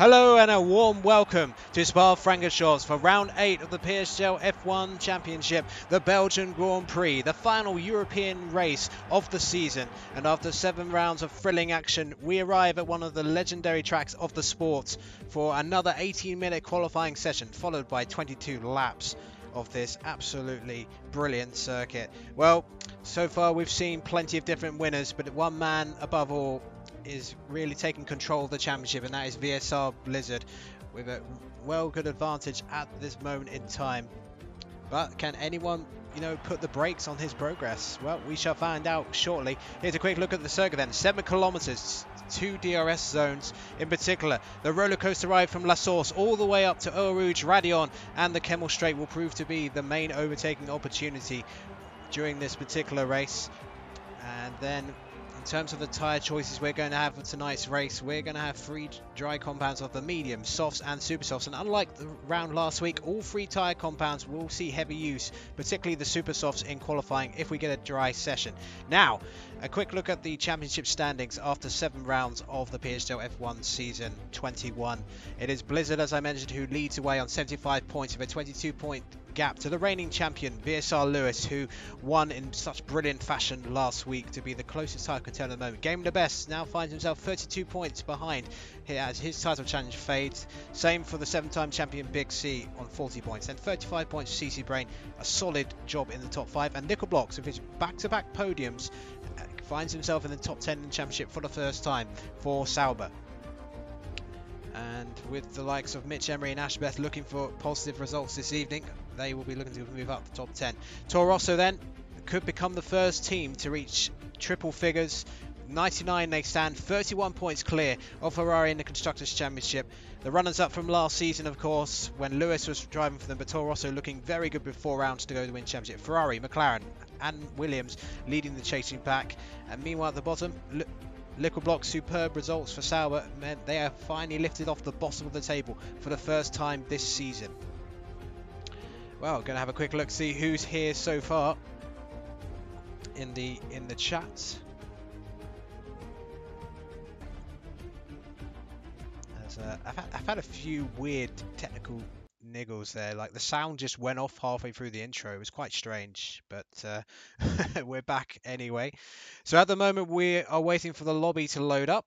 Hello and a warm welcome to Spa-Francorchamps for round 8 of the Psgl F1 Championship, the Belgian Grand Prix, the final European race of the season. And after 7 rounds of thrilling action, we arrive at one of the legendary tracks of the sport for another 18-minute qualifying session, followed by 22 laps of this absolutely brilliant circuit. Well, so far we've seen plenty of different winners, but one man above all is really taking control of the championship, and that is VSR Blizzzard with a good advantage at this moment in time. But can anyone, put the brakes on his progress? Well, we shall find out shortly. Here's a quick look at the circuit then. 7 kilometers, 2 DRS zones in particular. The roller coaster ride from La Source all the way up to Eau Rouge, Radion and the Kemmel Straight will prove to be the main overtaking opportunity during this particular race. And then in terms of the tyre choices we're going to have for tonight's race, we're going to have 3 dry compounds of the medium, softs and super softs. And unlike the round last week, all 3 tyre compounds will see heavy use, particularly the super softs in qualifying if we get a dry session. Now, a quick look at the championship standings after 7 rounds of the Psgl F1 season 21. It is Blizzzard, as I mentioned, who leads away on 75 points with a 22-point gap to the reigning champion VSR Lewis, who won in such brilliant fashion last week to be the closest title contender at the moment. Game the Best now finds himself 32 points behind here as his title challenge fades. Same for the 7-time champion Big C on 40 points and 35 points for CCBRAIN, a solid job in the top 5, and Nickel Blocks with his back-to-back podiums finds himself in the top 10 in the championship for the first time for Sauber. And with the likes of Michemery and Ashbeth looking for positive results this evening, they will be looking to move up the top 10. Toro Rosso then could become the first team to reach triple figures. 99 they stand, 31 points clear of Ferrari in the Constructors' Championship. The runners-up from last season, of course, when Lewis was driving for them, but Toro Rosso looking very good with 4 rounds to go to win championship. Ferrari, McLaren and Williams leading the chasing pack. And meanwhile at the bottom, Liquid Block's superb results for Sauber meant they are finally lifted off the bottom of the table for the first time this season. Well, going to have a quick look, see who's here so far in the chat. I've had a few weird technical niggles there, like the sound just went off halfway through the intro. It was quite strange, but we're back anyway. So at the moment we are waiting for the lobby to load up,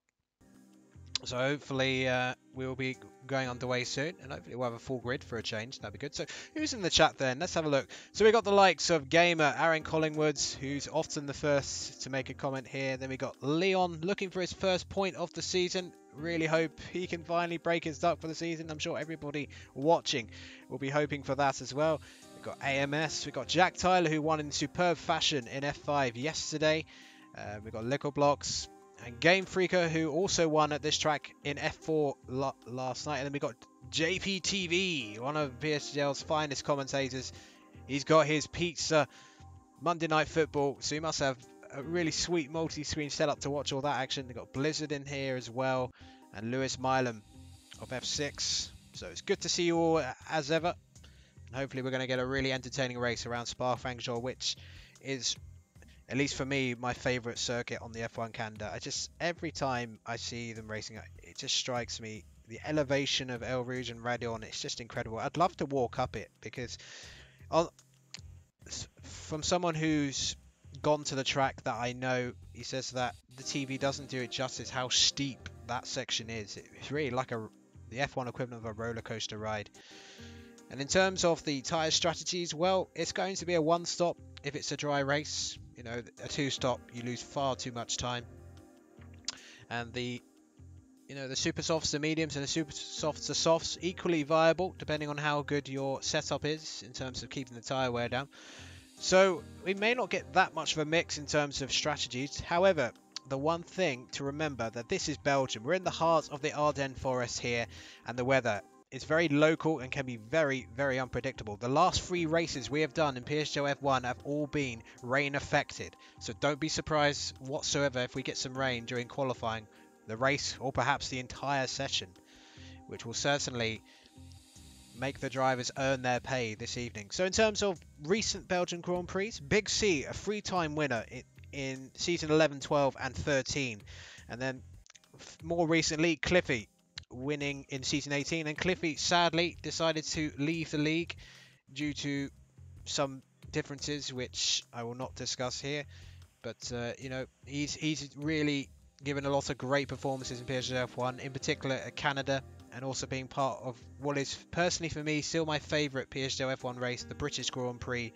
so hopefully we'll be going underway soon, and hopefully we'll have a full grid for a change. That'd be good. So who's in the chat then? Let's have a look. So we got the likes of Gamer Aaron Collingwoods, who's often the first to make a comment here. Then we got Leon looking for his first point of the season. Really hope he can finally break his duck for the season. I'm sure everybody watching will be hoping for that as well. We've got AMS, we've got Jack Tyler, who won in superb fashion in F5 yesterday. We've got Liquor Blocks and Game Freaker, who also won at this track in F4 last night. And then we got JPTV, one of PSGL's finest commentators. He's got his pizza Monday Night Football, so he must have a really sweet multi-screen setup to watch all that action. They've got Blizzzard in here as well, and Lewis Milam of F6. So it's good to see you all as ever. And hopefully we're going to get a really entertaining race around Spa-Francorchamps, which is, at least for me, my favourite circuit on the F1 calendar. Every time I see them racing, it just strikes me. The elevation of Eau Rouge and Radion, it's just incredible. I'd love to walk up it, because from someone who's gone to the track that I know, he says that the TV doesn't do it justice how steep that section is. It's really like the F1 equivalent of a roller coaster ride. And in terms of the tyre strategies, well, it's going to be a 1-stop if it's a dry race. A 2-stop, you lose far too much time. And the super softs are mediums and the super softs are softs, equally viable depending on how good your setup is in terms of keeping the tyre wear down. So we may not get that much of a mix in terms of strategies. However, the one thing to remember that this is Belgium. We're in the heart of the Ardennes forest here, and the weather is very local and can be very, very unpredictable. The last 3 races we have done in Psgl F1 have all been rain affected. So don't be surprised whatsoever if we get some rain during qualifying, the race, or perhaps the entire session, which will certainly make the drivers earn their pay this evening. So in terms of recent Belgian Grand Prix, Big C, a 3-time winner in season 11, 12 and 13. And then more recently, Cliffy, winning in season 18, and Cliffy sadly decided to leave the league due to some differences which I will not discuss here. But you know, he's really given a lot of great performances in PSGL F1, in particular at Canada, and also being part of what is personally for me still my favourite PSGL F1 race, the British Grand Prix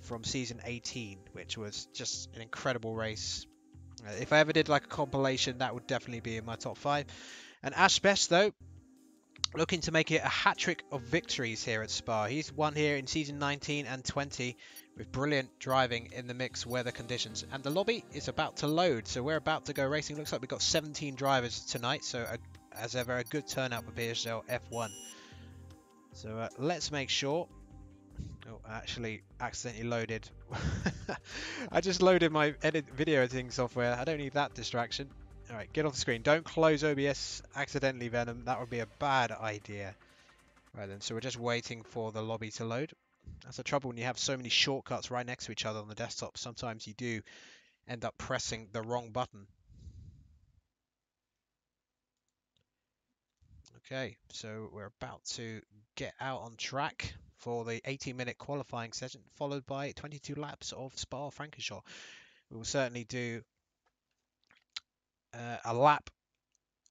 from season 18, which was just an incredible race. If I ever did like a compilation, that would definitely be in my top 5. And Ash Best, though, looking to make it a hat-trick of victories here at Spa. He's won here in season 19 and 20 with brilliant driving in the mixed weather conditions. And the lobby is about to load, so we're about to go racing. Looks like we've got 17 drivers tonight, so as ever, a good turnout for PSGL F1. So let's make sure. Oh, I actually accidentally loaded. I just loaded my video editing software. I don't need that distraction. Alright, get off the screen. Don't close OBS accidentally, Venom. That would be a bad idea. Right then, so we're just waiting for the lobby to load. That's the trouble when you have so many shortcuts right next to each other on the desktop. Sometimes you do end up pressing the wrong button. Okay, so we're about to get out on track for the 18-minute qualifying session, followed by 22 laps of Spa-Francorchamps. We will certainly do a lap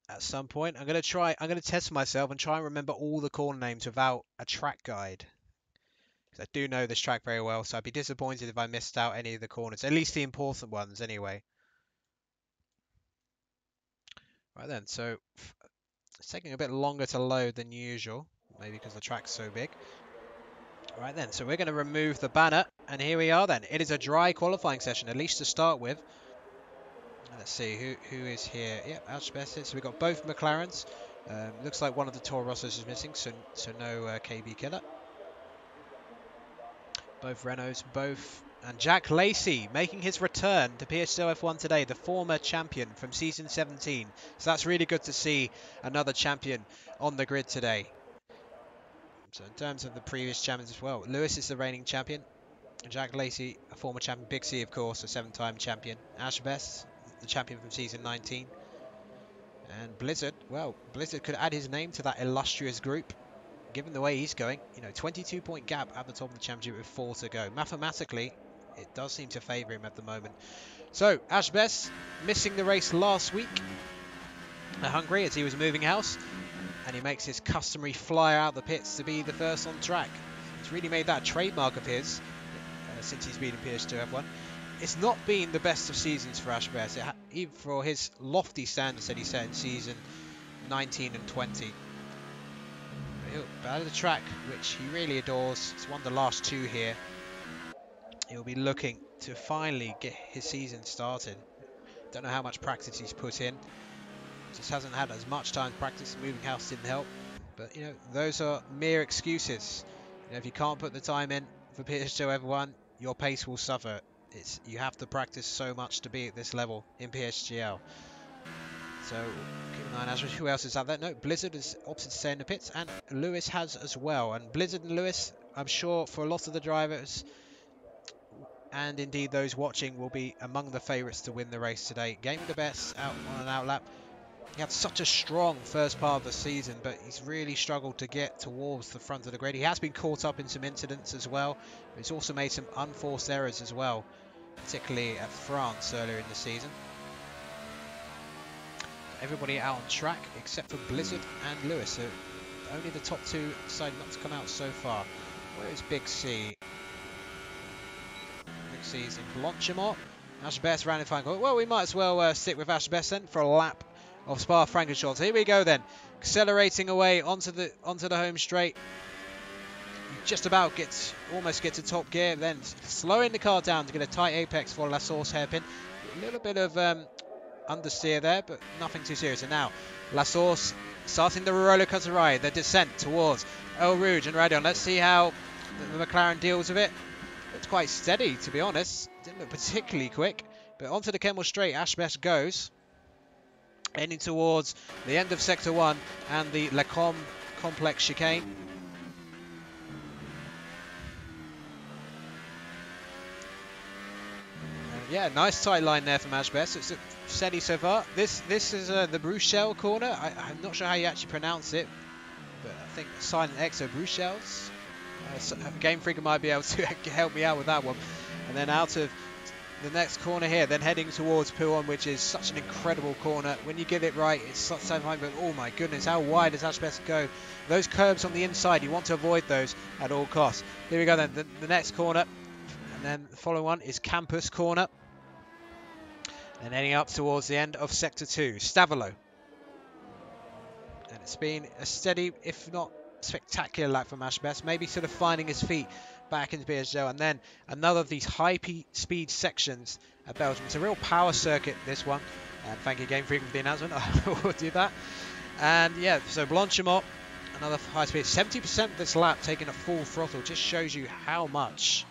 at some point. I'm going to test myself and try and remember all the corner names without a track guide, because I do know this track very well, so I'd be disappointed if I missed out any of the corners, at least the important ones anyway. Right then, so it's taking a bit longer to load than usual, maybe because the track's so big. Right then, so we're going to remove the banner, and here we are then. It is a dry qualifying session, at least to start with. Let's see who is here. Yep, Alchbesset. So we've got both McLarens. Looks like one of the Toro Rossos is missing, so no KB Killer. Both Renaults, and JackLacey making his return to PSGL F1 today, the former champion from season 17. So that's really good to see another champion on the grid today. So in terms of the previous champions as well, Lewis is the reigning champion. JackLacey, a former champion. Big C, of course, a 7-time champion. Ash Best, the champion from season 19. And Blizzzard, well, Blizzzard could add his name to that illustrious group, given the way he's going. You know, 22-point gap at the top of the championship with 4 to go. Mathematically, it does seem to favour him at the moment. So, Ash Best missing the race last week at Hungary as he was moving house, and he makes his customary fly out the pits to be the first on track. He's really made that a trademark of his since he's been in PS2 F1. It's not been the best of seasons for Ash Best, even for his lofty standards that he set in season 19 and 20. But out of the track, which he really adores, he's won the last 2 here. He'll be looking to finally get his season started. Don't know how much practice he's put in. Just hasn't had as much time to practice. Moving house didn't help. But, you know, those are mere excuses. You know, if you can't put the time in for PSGL F1, your pace will suffer. You have to practice so much to be at this level in PSGL. So keep an eye on Azure. Who else is out there? No, Blizzzard is opposite to stay in the pits, and Lewis has as well. And Blizzzard and Lewis, I'm sure for a lot of the drivers, and indeed those watching, will be among the favourites to win the race today. Gaming the best out on an outlap. He had such a strong first part of the season, but he's really struggled to get towards the front of the grid. He has been caught up in some incidents as well. But he's also made some unforced errors as well, particularly at France earlier in the season. Everybody out on track except for Blizzzard and Lewis. So only the top 2 decided not to come out so far. Where is Big C? Big C's in Blanchamont. Ash Best ran in final. Well, we might as well stick with Ash Best then for a lap of Spa-Francorchamps. Here we go then, accelerating away onto the home straight. You just about almost get to top gear, then slowing the car down to get a tight apex for La Source hairpin. A little bit of understeer there, but nothing too serious. And now La Source starting the roller coaster ride, the descent towards El Rouge and Radion. Let's see how the McLaren deals with it. It's quite steady, to be honest. Didn't look particularly quick, but onto the Kemmel straight Ash Best goes, heading towards the end of Sector 1 and the Lecom complex chicane. Yeah, nice tight line there from Ash Best. It's steady so far. This is the Bruxelles corner. I'm not sure how you actually pronounce it, but I think silent X, so Bruxelles. Game Freaker might be able to help me out with that one. And then out of the next corner here, then heading towards Pouon, which is such an incredible corner. When you get it right, it's such so fine, but oh my goodness, how wide does Ashbest go? Those curbs on the inside, you want to avoid those at all costs. Here we go then, the next corner. And then the following one is Campus Corner. And heading up towards the end of Sector 2, Stavolo. And it's been a steady, if not spectacular lap from Ashbest, maybe sort of finding his feet back into Psgl, and then another of these high-speed sections at Belgium. It's a real power circuit, this one. And thank you, Game Freak, for the announcement. I will do that. And yeah, so Blanchimont, another high speed. 70% of this lap taking a full throttle just shows you how much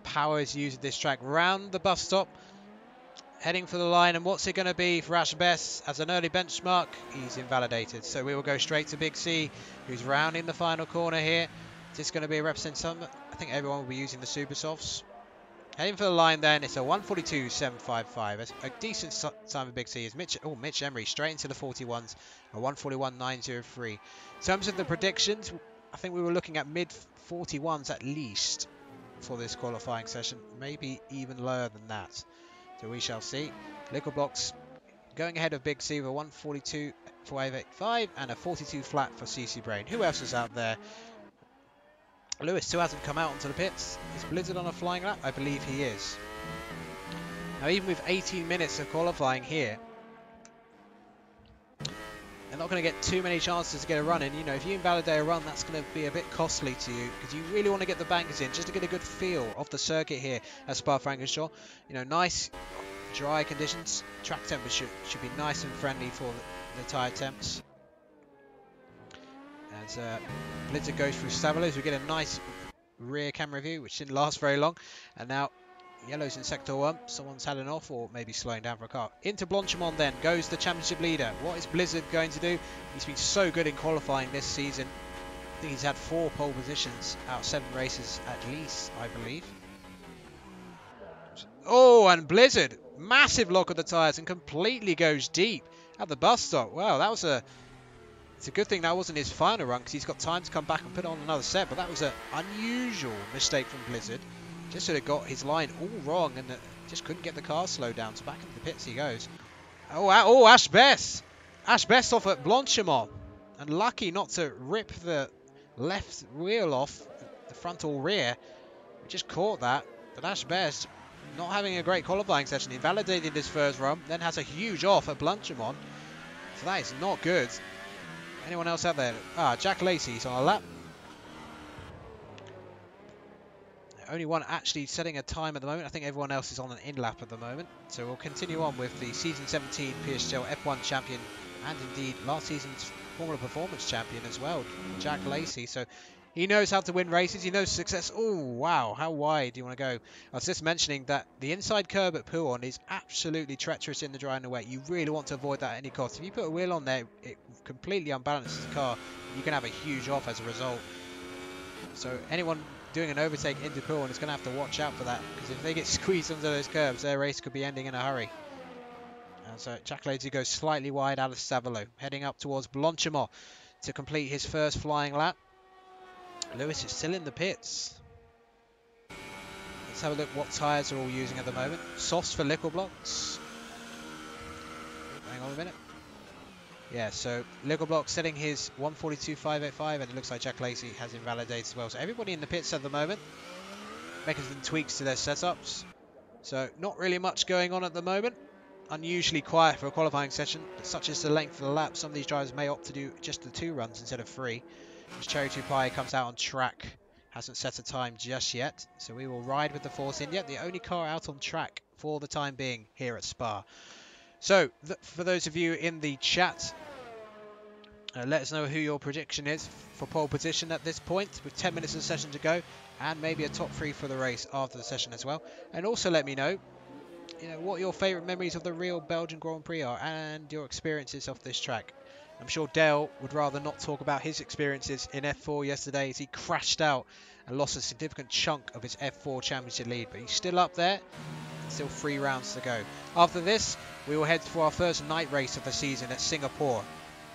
power is used at this track. Round the bus stop, heading for the line, and what's it going to be for Ashbest as an early benchmark? He's invalidated. So we will go straight to Big C, who's rounding the final corner here. Is this going to be a representative? I think everyone will be using the Super Softs. Heading for the line then, it's a 1:42.755. A decent time for Big C is Michemery straight into the 41s, a 1:41.903. In terms of the predictions, I think we were looking at mid 41s at least for this qualifying session, maybe even lower than that. So we shall see. Liquid Blocks going ahead of Big C with a 1:42.585 and a 42 flat for CCBRAIN. Who else is out there? Lewis still hasn't come out onto the pits. Is Blizzzard on a flying lap? I believe he is. Now, even with 18 minutes of qualifying here, they're not going to get too many chances to get a run in. You know, if you invalidate a run, that's going to be a bit costly to you, because you really want to get the bankers in just to get a good feel of the circuit here at Spa-Francorchamps. You know, nice dry conditions. Track temperature should be nice and friendly for the tyre temps. As Blizzzard goes through Stavolos, we get a nice rear camera view, which didn't last very long. And now yellow's in Sector 1. Someone's had an off, or maybe slowing down for a car. Into Blanchimont then goes the championship leader. What is Blizzzard going to do? He's been so good in qualifying this season. I think he's had 4 pole positions out of 7 races at least, I believe. Oh, and Blizzzard, massive lock of the tyres and completely goes deep at the bus stop. Wow, that was it's a good thing that wasn't his final run, because he's got time to come back and put on another set, but that was an unusual mistake from Blizzzard. Just sort of got his line all wrong and just couldn't get the car slowed down. So back into the pits he goes. Oh, Ashbest! Ashbest off at Blanchimont, and lucky not to rip the left wheel off, the frontal rear. We just caught that, but Ashbest not having a great qualifying session. He validated his first run, then has a huge off at Blanchimont. So that is not good. Anyone else out there? JackLacey's on a lap. Only one actually setting a time at the moment. I think everyone else is on an in lap at the moment. So we'll continue on with the Season 17 Psgl F1 champion, and indeed last season's Formula Performance champion as well, JackLacey. So he knows how to win races. He knows success. Oh, wow. How wide do you want to go? I was just mentioning that the inside curb at Pouon is absolutely treacherous in the dry and the wet. You really want to avoid that at any cost. If you put a wheel on there, it completely unbalances the car. You can have a huge off as a result. So anyone doing an overtake into Pouon is going to have to watch out for that, because if they get squeezed under those curves, their race could be ending in a hurry. And so JackLacey goes slightly wide out of Stavolo, heading up towards Blanchimont to complete his first flying lap. Lewis is still in the pits. Let's have a look what tyres are all using at the moment. Softs for Liquid Blocks. Hang on a minute. Yeah, so Liquid Blocks setting his 1:42.585, and it looks like JackLacey has invalidated as well. So everybody in the pits at the moment making some tweaks to their setups. So not really much going on at the moment. Unusually quiet for a qualifying session, but such is the length of the lap, some of these drivers may opt to do just the 2 runs instead of 3. As Cherry2Pie comes out on track, hasn't set a time just yet, so we will ride with the Force India, the only car out on track for the time being here at Spa. So, for those of you in the chat, let us know who your prediction is for pole position at this point, with 10 minutes of the session to go, and maybe a top 3 for the race after the session as well. And also let me know, what your favourite memories of the real Belgian Grand Prix are, and your experiences of this track. I'm sure Dale would rather not talk about his experiences in F4 yesterday, as he crashed out and lost a significant chunk of his F4 championship lead, but he's still up there. Still 3 rounds to go. After this, we will head for our first night race of the season at Singapore,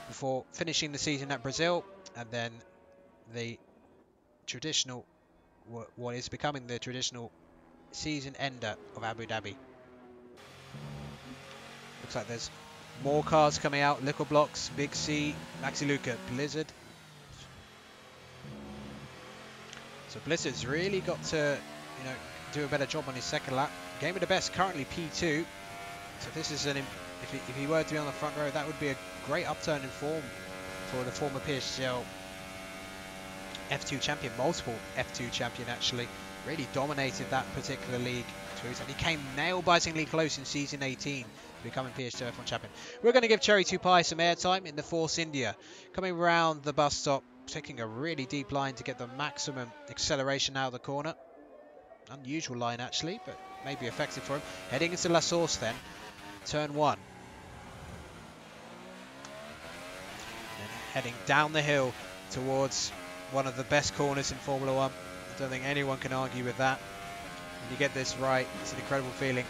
before finishing the season at Brazil, and then the traditional, what is becoming the traditional season ender of Abu Dhabi. Looks like there's more cars coming out. Liquor Blocks, Big C, MaxiLuca, Blizzzard. So Blizzard's really got to, do a better job on his second lap. Game of the Best currently P2. So this is if he were to be on the front row, that would be a great upturn in form for the former Psgl F2 champion, multiple F2 champion actually. Really dominated that particular league, and he came nail-bitingly close in season 18 to becoming Psgl F1 champion. We're going to give Cherry2Pie some airtime in the Force India, coming around the bus stop, taking a really deep line to get the maximum acceleration out of the corner. Unusual line actually, but maybe effective for him. Heading into La Source then, turn 1. And heading down the hill towards one of the best corners in Formula 1. I don't think anyone can argue with that. When you get this right, it's an incredible feeling.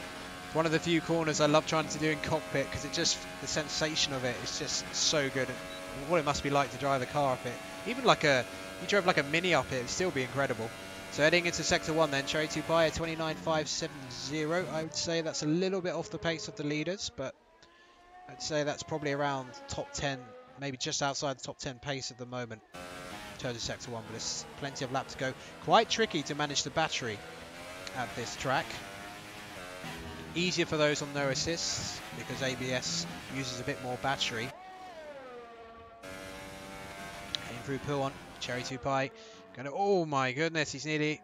It's one of the few corners I love trying to do in cockpit, because the sensation of it is just so good. And what it must be like to drive a car up it. Even like you drove like a Mini up it, it'd still be incredible. So heading into sector 1 then, Cherry2Pie at 29.570. I would say that's a little bit off the pace of the leaders, but I'd say that's probably around top 10, maybe just outside the top 10 pace at the moment in terms of sector 1, but there's plenty of lap to go. Quite tricky to manage the battery at this track. Easier for those on no assists, because ABS uses a bit more battery. Heading through Puon, Cherry2Pie. Oh my goodness, he's nearly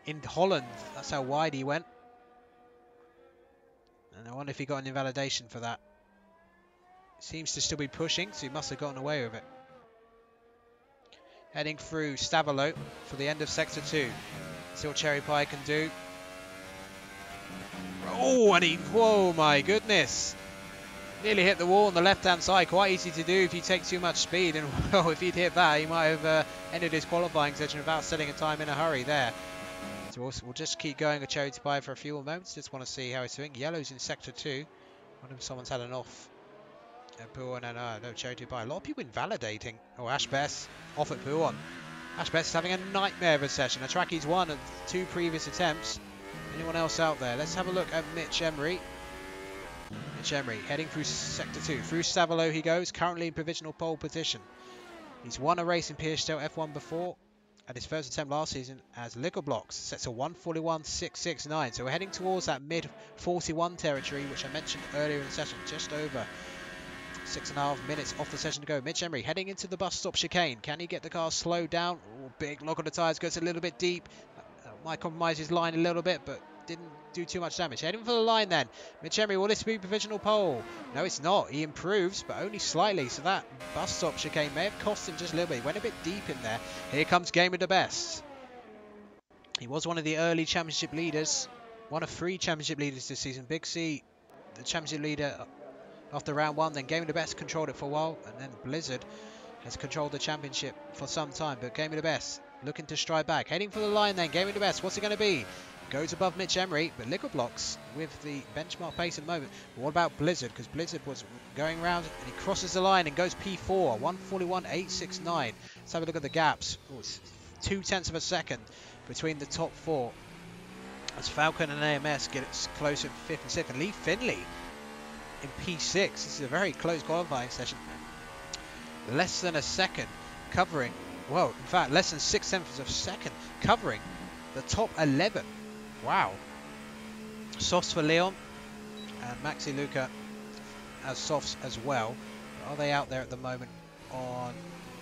in Holland. That's how wide he went. And I wonder if he got an invalidation for that. Seems to still be pushing, so he must have gotten away with it. Heading through Stavolo for the end of sector 2. See what Cherry2Pie can do. Oh, and whoa my goodness. Nearly hit the wall on the left-hand side. Quite easy to do if you take too much speed. And well, if he'd hit that, he might have ended his qualifying session without setting a time in a hurry there. So we'll just keep going with Cherry2Pie for a few more moments. Just want to see how he's doing. Yellow's in sector 2. I wonder if someone's had an off. Puon and no, Cherry2Pie. A lot of people invalidating. Oh, Ash Bess off at Puon. Ash Bess is having a nightmare of a session. A track he's won at 2 previous attempts. Anyone else out there? Let's have a look at Michemery. Michemery heading through sector 2. Through Stavolo he goes, currently in provisional pole position. He's won a race in Psgl F1 before at his first attempt last season as Liquor Blocks. Sets a 1:41.669. So we're heading towards that mid 41 territory, which I mentioned earlier in the session. Just over 6.5 minutes off the session to go. Michemery heading into the bus stop chicane. Can he get the car slowed down? Oh, big lock on the tyres, goes a little bit deep. Might compromise his line a little bit, but didn't do too much damage. Heading for the line then. Michemery, will this be provisional pole? No, it's not. He improves, but only slightly. So that bus stop chicane may have cost him just a little bit. He went a bit deep in there. Here comes Game of the Best. He was one of the early championship leaders. One of 3 championship leaders this season. Big C, the championship leader after round 1. Then Game of the Best controlled it for a while. And then Blizzzard has controlled the championship for some time. But Game of the Best looking to stride back. Heading for the line then. Game of the Best. What's it going to be? Goes above Michemery, but Liquor Blocks with the benchmark pace at the moment. But what about Blizzzard? Because Blizzzard was going around and he crosses the line and goes P4, 1:41.869. Let's have a look at the gaps. Oh, it's 0.2 of a second between the top 4. As Falcon and AMS get closer to 5th and 6th. And Leefindlay in P6. This is a very close qualifying session. Less than a second covering, well, in fact, less than 0.6 of a second covering the top 11. Wow. Softs for Leon and MaxiLuca as softs as well. Are they out there at the moment on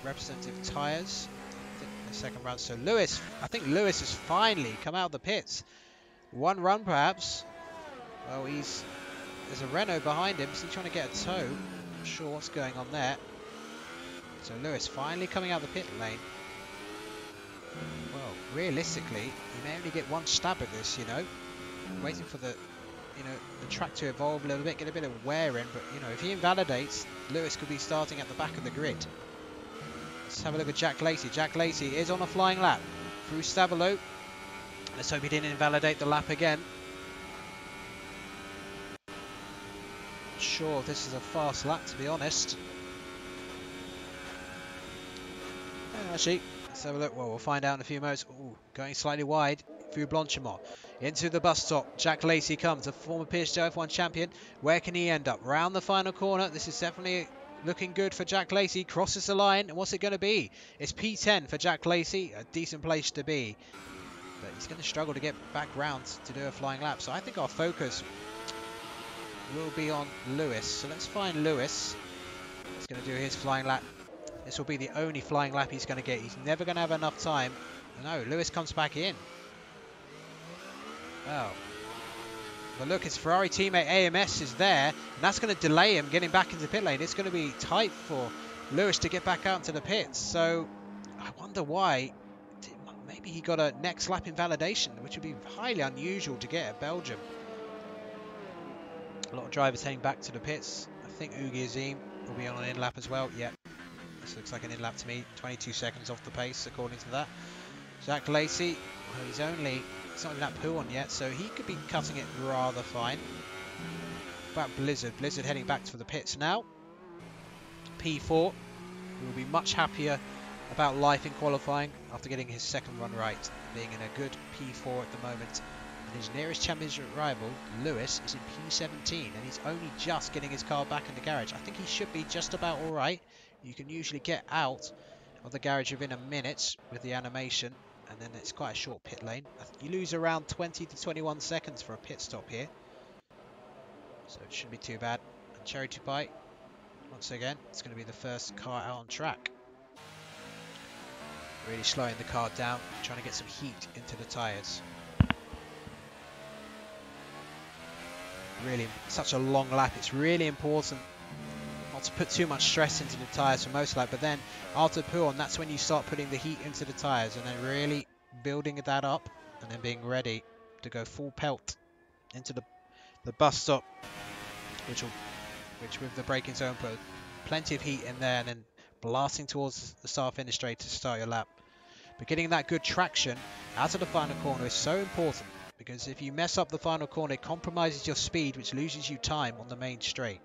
representative tyres? I think the second run. So Lewis, I think Lewis has finally come out of the pits. One run perhaps. Well, there's a Renault behind him. Is he trying to get a tow? Not sure what's going on there. So Lewis finally coming out of the pit lane. Well, realistically, you may only get one stab at this, waiting for the track to evolve a little bit, get a bit of wear in, but, if he invalidates, Lewis could be starting at the back of the grid. Let's have a look at JackLacey. JackLacey is on a flying lap through Stavolo. Let's hope he didn't invalidate the lap again. Not sure if this is a fast lap, to be honest. Actually, let's have a look. Well, we'll find out in a few moments. Ooh, going slightly wide through Blanchimont. Into the bus stop. JackLacey comes, a former Psgl F1 champion. Where can he end up? Round the final corner. This is definitely looking good for JackLacey. Crosses the line. And what's it going to be? It's P10 for JackLacey. A decent place to be. But he's going to struggle to get back round to do a flying lap. So I think our focus will be on Lewis. So let's find Lewis. He's going to do his flying lap. This will be the only flying lap he's going to get. He's never going to have enough time. No, Lewis comes back in. Oh. But look, his Ferrari teammate AMS is there. And that's going to delay him getting back into pit lane. It's going to be tight for Lewis to get back out into the pits. So I wonder why. Maybe he got a next lap invalidation, which would be highly unusual to get at Belgium. A lot of drivers heading back to the pits. I think Ugi will be on an in lap as well. Yep. This looks like an in lap to me. 22 seconds off the pace, according to that. JackLacey, well, he's not in that pool on yet, so he could be cutting it rather fine. About Blizzzard. Blizzzard heading back to the pits now. P4 will be much happier about life in qualifying after getting his second run right, being in a good P4 at the moment. And his nearest championship rival, Lewis, is in P17, and he's only just getting his car back in the garage. I think he should be just about alright. You can usually get out of the garage within a minute with the animation, and then it's quite a short pit lane. I think you lose around 20 to 21 seconds for a pit stop here. So it shouldn't be too bad. And Cherry2Pie, once again, it's going to be the first car out on track. Really slowing the car down, trying to get some heat into the tyres. Really, such a long lap. It's really important not to put too much stress into the tyres for most lap, but then after pull on, that's when you start putting the heat into the tyres and then really building that up and then being ready to go full pelt into the bus stop, which with the braking zone put plenty of heat in there and then blasting towards the start finish straight to start your lap. But getting that good traction out of the final corner is so important, because if you mess up the final corner, it compromises your speed, which loses you time on the main straight.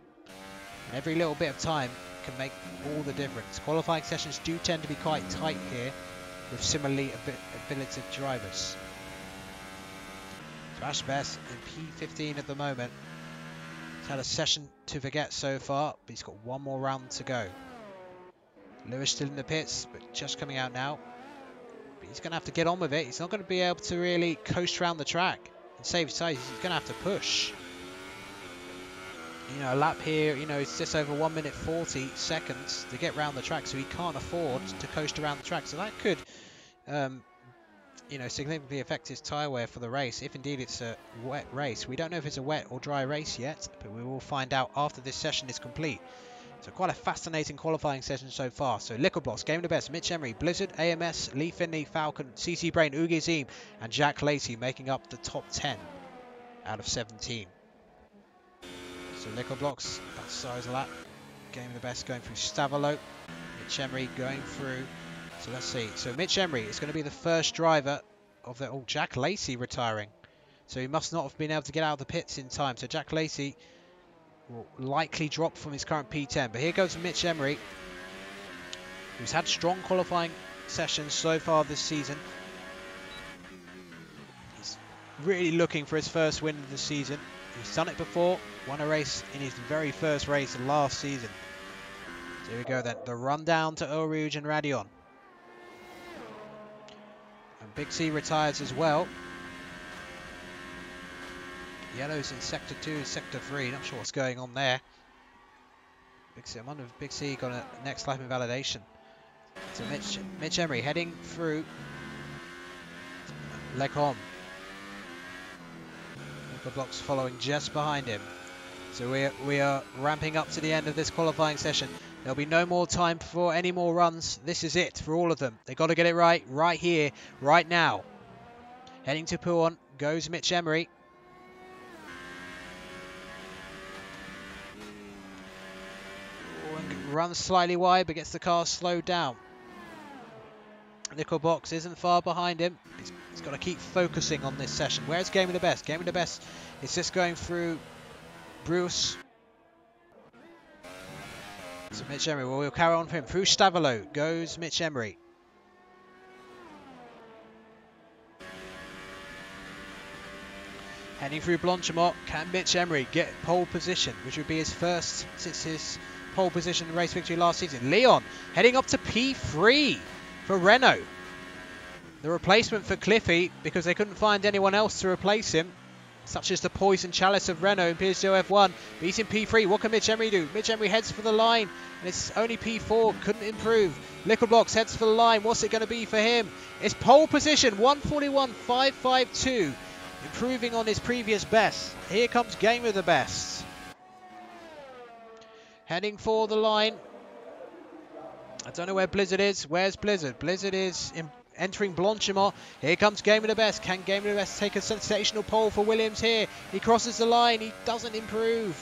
And every little bit of time can make all the difference. Qualifying sessions do tend to be quite tight here, with similarly ability drivers. Thrash Best in P15 at the moment. He's had a session to forget so far, but he's got one more round to go. Lewis still in the pits, but just coming out now. But he's going to have to get on with it. He's not going to be able to really coast around the track and save his tyres. He's going to have to push. You know, a lap here, you know, it's just over 1 minute 40 seconds to get round the track, so he can't afford to coast around the track. So that could, you know, significantly affect his tyre wear for the race, if indeed it's a wet race. We don't know if it's a wet or dry race yet, but we will find out after this session is complete. So quite a fascinating qualifying session so far. So Liquorblocks, Game of the Best, Michemery, Blizzzard, AMS, Leefindlay, Falcon, CCBRAIN, Ugi and JackLacey making up the top 10 out of 17. So Liquorblocks, that's size lap. Game of the Best going through Stavalo. Michemery going through. So let's see. So Michemery is going to be the first driver of the... Oh, JackLacey retiring. So he must not have been able to get out of the pits in time. So JackLacey will likely drop from his current P10. But here goes Michemery, who's had strong qualifying sessions so far this season. He's really looking for his first win of the season. He's done it before, won a race in his very first race last season. So here we go then, the run down to Eau Rouge and Radion. And Big C retires as well. Yellow's in Sector 2, Sector 3, not sure what's going on there. Big C, I wonder if Big C got a next lap invalidation. So Michemery heading through Lecom. Blocks following just behind him. So we are ramping up to the end of this qualifying session. There'll be no more time for any more runs. This is it for all of them. They've got to get it right here, right now. Heading to Pouon goes Michemery. Runs slightly wide, but gets the car slowed down. Nickelbox isn't far behind him. He's got to keep focusing on this session. Where's Game of the Best? Game of the Best is just going through Bruce. So Michemery will carry on for him. Through Stavolo goes Michemery. Heading through Blanchimont, can Michemery get pole position, which would be his first since his pole position race victory last season. Leon heading up to P3 for Renault. The replacement for Cliffy, because they couldn't find anyone else to replace him, such as the Poison Chalice of Renault in Psgl F1. Beating P3, what can Michemery do? Michemery heads for the line, and it's only P4, couldn't improve. Liquid Blocks heads for the line, what's it going to be for him? It's pole position, 141.552, improving on his previous best. Here comes Game of the Best. Heading for the line. I don't know where Blizzzard is. Where's Blizzzard? Blizzzard is entering Blanchimont. Here comes Game of the Best. Can Game of the Best take a sensational pole for Williams here? He crosses the line. He doesn't improve.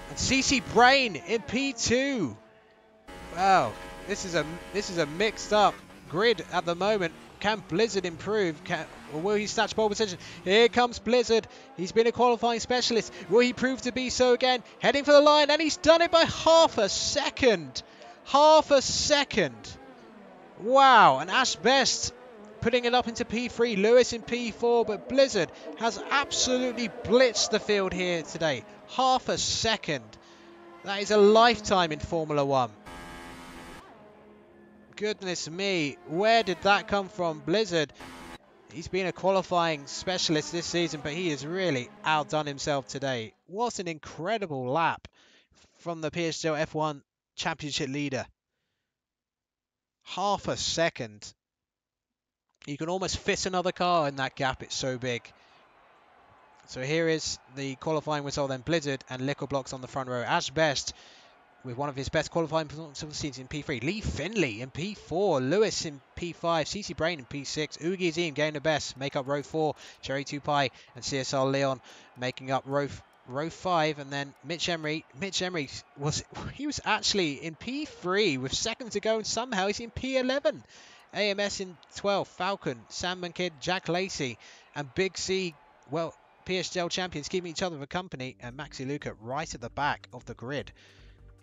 And CCBRAIN in P2. Wow, this is a mixed up grid at the moment. Can Blizzzard improve? Or will he snatch pole position? Here comes Blizzzard. He's been a qualifying specialist. Will he prove to be so again? Heading for the line, and he's done it by half a second. Half a second. Wow, and Ash Best putting it up into P3. Lewis in P4, but Blizzzard has absolutely blitzed the field here today. Half a second. That is a lifetime in Formula 1. Goodness me, where did that come from? Blizzzard, he's been a qualifying specialist this season, but he has really outdone himself today. What an incredible lap from the Psgl F1 Championship leader. Half a second. You can almost fit another car in that gap, it's so big. So here is the qualifying result then. Blizzzard and Liquid Blocks on the front row. Ash Best with one of his best qualifying performances of the season in P3. Leefindlay in P4. Lewis in P5. CCBRAIN in P6. Oogie Azim getting the best. Make up row 4. Cherry2Pie and CSR Leon making up row 5. And then Michemery. Michemery was actually in P3 with seconds to go, and somehow he's in P11. AMS in 12th. Falcon, Sambamkid, JackLacey and Big C. Well, Psgl champions keeping each other for company, and MaxiLuca right at the back of the grid.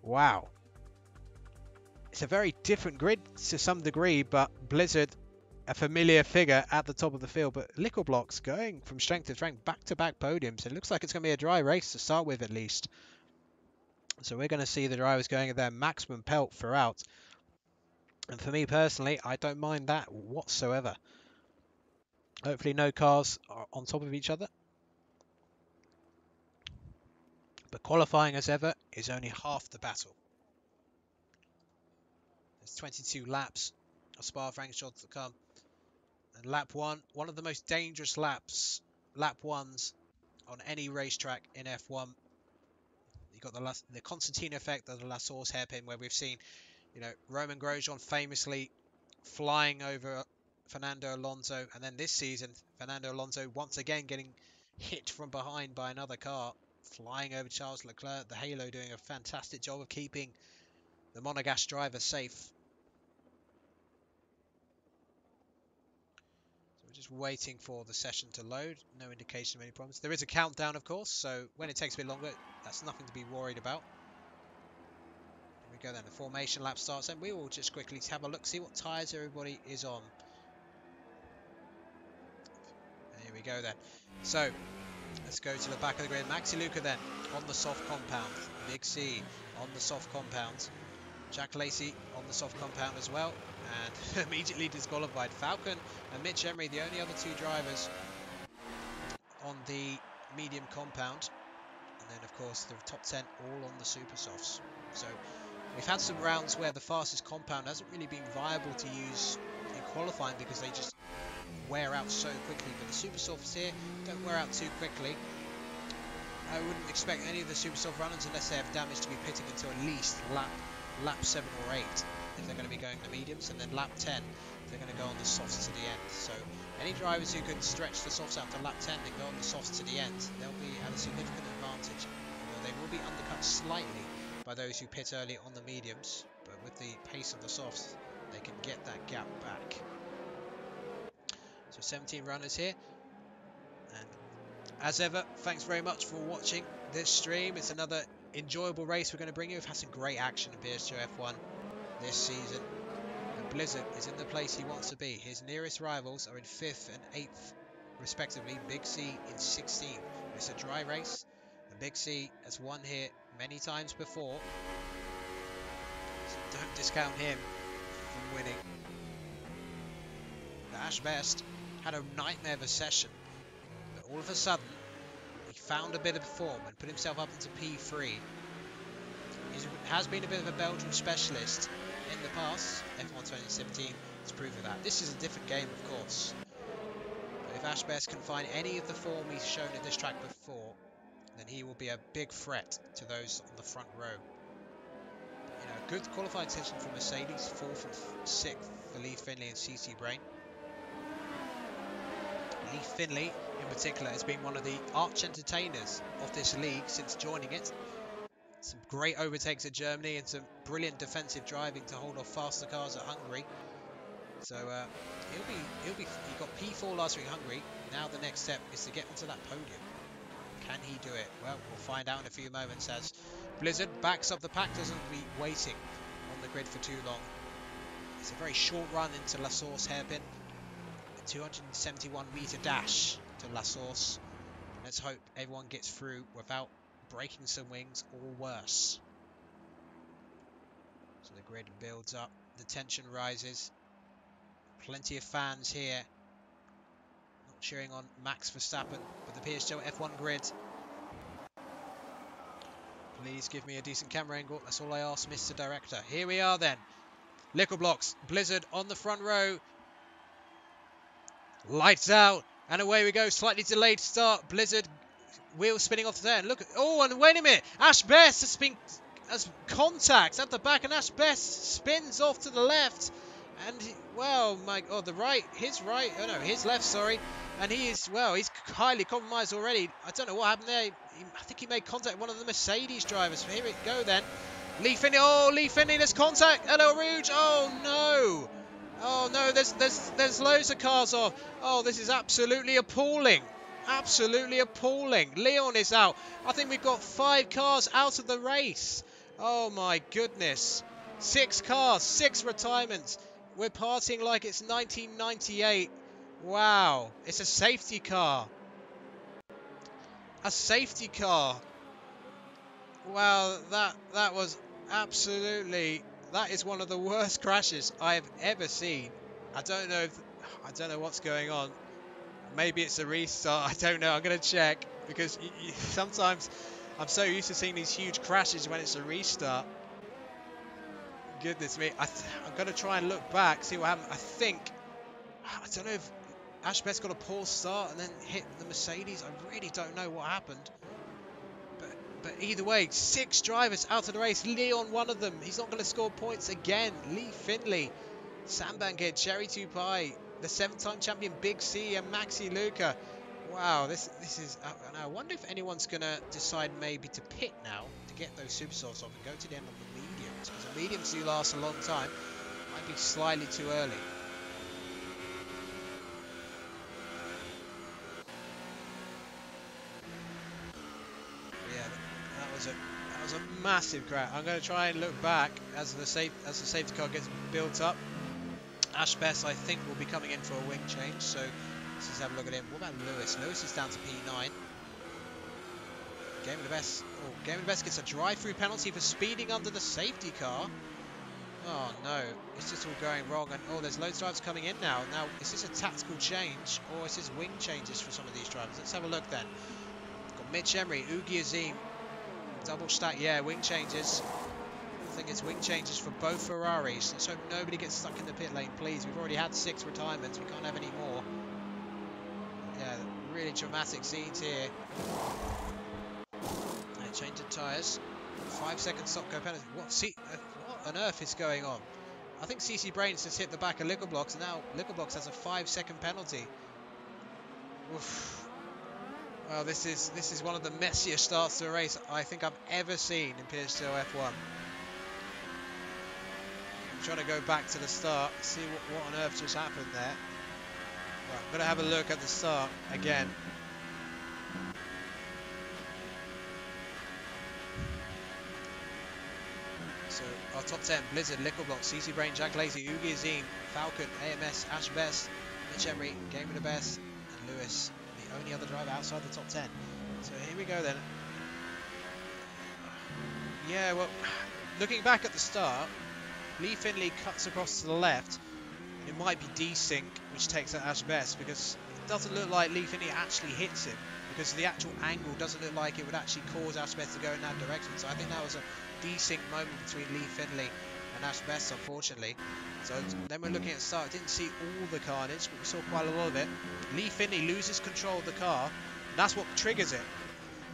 Wow. It's a very different grid to some degree, but Blizzzard, a familiar figure at the top of the field. But Liquid Blocks going from strength to strength, back-to-back podiums. It looks like it's going to be a dry race to start with, at least. So we're going to see the drivers going at their maximum pelt throughout. And for me personally, I don't mind that whatsoever. Hopefully no cars are on top of each other. But qualifying, as ever, is only half the battle. There's 22 laps of Spa-Francorchamps to come. And lap 1, one of the most dangerous laps, lap 1s on any racetrack in F1. You've got the Constantine effect of the La Source hairpin, where we've seen, you know, Romain Grosjean famously flying over Fernando Alonso. And then this season, Fernando Alonso once again getting hit from behind by another car, flying over Charles Leclerc. The Halo doing a fantastic job of keeping the Monegasque driver safe. So we're just waiting for the session to load. No indication of any problems. There is a countdown, of course, so when it takes a bit longer, that's nothing to be worried about. Here we go then. The formation lap starts, and we will just quickly have a look, see what tyres everybody is on. And here we go then. So let's go to the back of the grid. MaxiLuca then on the soft compound. Big C on the soft compound. JackLacey on the soft compound as well. And immediately disqualified. Falcon and Michemery, the only other two drivers on the medium compound. And then, of course, the top 10 all on the super softs. So we've had some rounds where the fastest compound hasn't really been viable to use in qualifying because they just wear out so quickly, but the super softs here don't wear out too quickly. I wouldn't expect any of the super soft runners, unless they have damage, to be pitting until at least lap 7 or 8 if they're going to be going to mediums, and then lap 10 if they're going to go on the softs to the end. So any drivers who can stretch the softs out to lap 10 and go on the softs to the end, they'll be at a significant advantage. Although they will be undercut slightly by those who pit early on the mediums, but with the pace of the softs they can get that gap back. So 17 runners here, and as ever, thanks very much for watching this stream. It's another enjoyable race we're going to bring you. We've had some great action in PS2 F1 this season. And Blizzzard is in the place he wants to be. His nearest rivals are in 5th and 8th, respectively. Big C in 16th. It's a dry race. And Big C has won here many times before. So don't discount him from winning. Ash Best had a nightmare of a session, but all of a sudden he found a bit of form and put himself up into P3. He has been a bit of a Belgium specialist in the past. F1 2017 has proven that. This is a different game, of course. But if Ash Best can find any of the form he's shown at this track before, then he will be a big threat to those on the front row. But, you know, good qualifying session for Mercedes, 4th and 6th for Leefindlay and CCBRAIN. Leefindlay, in particular, has been one of the arch entertainers of this league since joining it. Some great overtakes at Germany and some brilliant defensive driving to hold off faster cars at Hungary. So he got P4 last week in Hungary. Now the next step is to get onto that podium. Can he do it? Well, we'll find out in a few moments as Blizzzard backs up the pack. Doesn't be waiting on the grid for too long. It's a very short run into La Source hairpin. 271 meter dash to La Source. Let's hope everyone gets through without breaking some wings or worse. So the grid builds up, the tension rises. Plenty of fans here. Not cheering on Max Verstappen, but the PS4 F1 grid. Please give me a decent camera angle. That's all I ask, Mr. Director. Here we are then. Liquor blocks, Blizzzard on the front row. Lights out, and away we go. Slightly delayed start. Blizzzard wheels spinning off the turn. Look, oh, and wait a minute. Ash Best has contact at the back, and Ash Best spins off to the left. And, well, his left, sorry. And he's highly compromised already. I don't know what happened there. I think he made contact with one of the Mercedes drivers. Here we go then. Leefindlay, there's contact. Hello, Rouge. Oh, no. Oh no, there's loads of cars off. Oh, this is absolutely appalling. Absolutely appalling. Leon is out. I think we've got 5 cars out of the race. Oh my goodness. 6 cars, 6 retirements. We're partying like it's 1998. Wow. It's a safety car. A safety car. Wow, that was absolutely... That is one of the worst crashes I have ever seen. I don't know what's going on. Maybe it's a restart. I don't know. I'm going to check because sometimes I'm so used to seeing these huge crashes when it's a restart. Goodness me. I'm going to try and look back, see what happened. I don't know if Ash Best got a poor start and then hit the Mercedes. I really don't know what happened. But either way, 6 drivers out of the race. Leon, one of them. He's not going to score points again. Leefindlay, Sambamkid, Cherry2Pie, the 7-time champion Big C, and MaxiLuca. Wow, this is... I wonder if anyone's going to decide maybe to pit now to get those supersofts off and go to the end of the mediums. Because the mediums do last a long time. Might be slightly too early. That was a massive crash. I'm going to try and look back as the safety car gets built up. Ash Best, I think, will be coming in for a wing change. So let's just have a look at him. What about Lewis? Lewis is down to P9. Game of the Best. Oh, Game of the Best gets a drive-through penalty for speeding under the safety car. Oh no, it's just all going wrong. And oh, there's loads of drivers coming in now. Now, is this a tactical change or is this wing changes for some of these drivers? Let's have a look then. Got Michemery, Ugi Azim. Double stack, yeah, wing changes. I think it's wing changes for both Ferraris. Let's hope nobody gets stuck in the pit lane, please. We've already had 6 retirements. We can't have any more. Yeah, really dramatic scenes here. They changed the tyres. 5-second stop go penalty. What on earth is going on? I think CCBRAIN just hit the back of Liquor Blocks, and now Liquor Blocks has a 5-second penalty. Oof. Well, this is one of the messiest starts to a race I think I've ever seen in PS4 F1. I'm trying to go back to the start, see what on earth just happened there. Right, I'm going to have a look at the start again. Our top 10, Blizzzard, Liquorblock, CCBRAIN, JackLacey, Oogie Azim, Falcon, AMS, Ash Best, Michemery, GamingAlimonda, and Lewis, the only other driver outside the top 10. So here we go then. Yeah, well, looking back at the start, Leefindlay cuts across to the left. It might be desync, which takes out Ash Best, because it doesn't look like Leefindlay actually hits him, because the actual angle doesn't look like it would actually cause Ash Best to go in that direction. So I think that was a desync moment between Leefindlay and Ash Best, unfortunately. So then we're looking at the start. I didn't see all the carnage, but we saw quite a lot of it. Leefindlay loses control of the car, and that's what triggers it.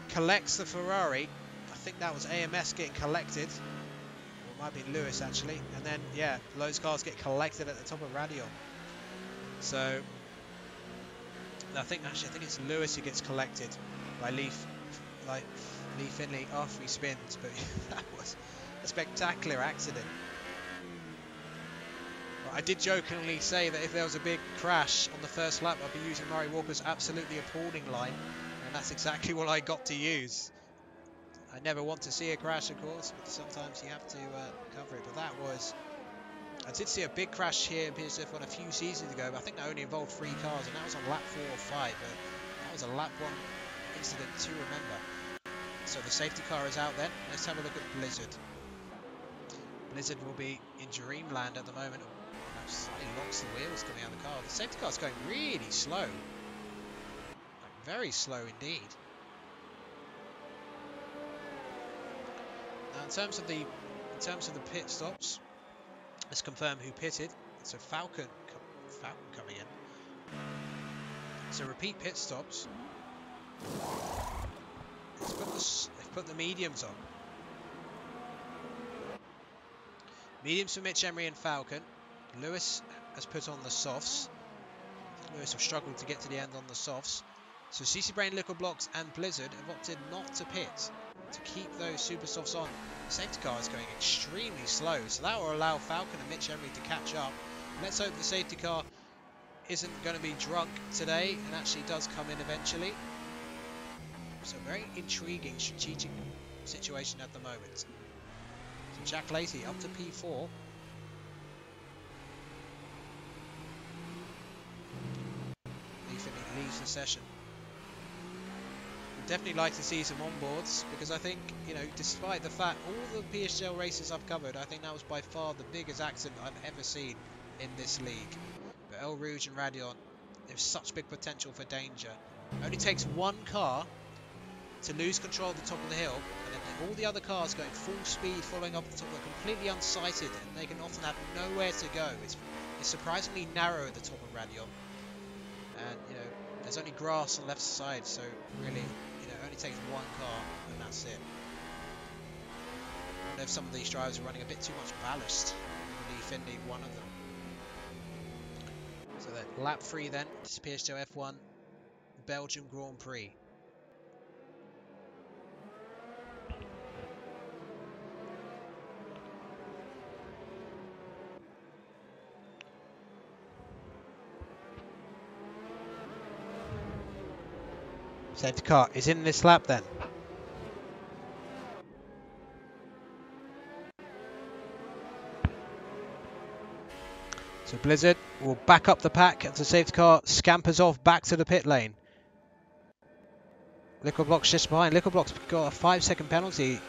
Collects the Ferrari. I think that was AMS getting collected. Or it might be Lewis, actually. And then, yeah, those cars get collected at the top of Radion. So I think it's Lewis who gets collected by Leefindlay after he spins, but that was a spectacular accident. Well, I did jokingly say that if there was a big crash on the first lap, I'd be using Murray Walker's absolutely appalling line, and that's exactly what I got to use. I never want to see a crash, of course, but sometimes you have to cover it. But that was... I did see a big crash here in PS4 a few seasons ago, but I think that only involved 3 cars, and that was on lap 4 or 5. But that was a lap 1 incident to remember. So the safety car is out then. Let's have a look at Blizzzard. Blizzzard will be in dreamland at the moment. Oh, slightly locks the wheels coming out of the car. The safety car is going really slow. Like very slow indeed. Now in terms of the pit stops, let's confirm who pitted. So Falcon coming in. So repeat pit stops. They've put the mediums on. Mediums for Michemery and Falcon. Lewis has put on the softs. Lewis have struggled to get to the end on the softs. So CCBRAIN, Liquorblocks and Blizzzard have opted not to pit, to keep those super softs on. The safety car is going extremely slow, so that will allow Falcon and Michemery to catch up. Let's hope the safety car isn't going to be drunk today and actually does come in eventually. So very intriguing strategic situation at the moment. So JackLacey up to P4. Leefindlay leaves the session. I'd definitely like to see some onboards, because I think, you know, despite the fact all the PSGL races I've covered, I think that was by far the biggest accident I've ever seen in this league. But El Rouge and Radion, there's such big potential for danger. It only takes one car to lose control at the top of the hill, and then all the other cars going full speed following up the top, are completely unsighted, and they can often have nowhere to go. It's surprisingly narrow at the top of Radion, and you know there's only grass on the left side, so really, you know, it only takes one car and that's it. I wonder if some of these drivers are running a bit too much ballast. Leefindlay, one of them. So then lap 3 then, this is PSGL F1 Belgium Grand Prix. Safety car is in this lap then. So Blizzzard will back up the pack as the safety car scampers off back to the pit lane. Liquorblock's just behind. Liquorblock's got a 5-second penalty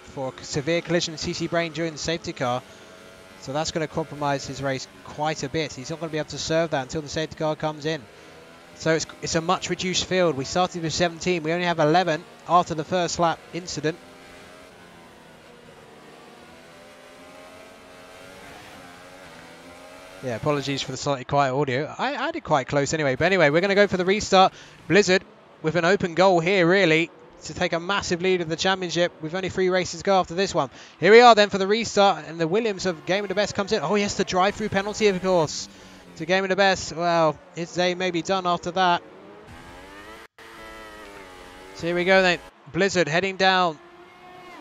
for a severe collision with CCBRAIN during the safety car. So that's going to compromise his race quite a bit. He's not going to be able to serve that until the safety car comes in. So it's a much reduced field. We started with 17. We only have 11 after the first lap incident. Yeah, apologies for the slightly quiet audio. I had it quite close anyway. But anyway, we're going to go for the restart. Blizzzard with an open goal here, really, to take a massive lead of the championship. We've only 3 races to go after this one. Here we are then for the restart. And the Williams of GamingAlimonda comes in. Oh, yes, the drive-through penalty, of course. To GamingAlimonda, well, his day may be done after that. So here we go then. Blizzzard heading down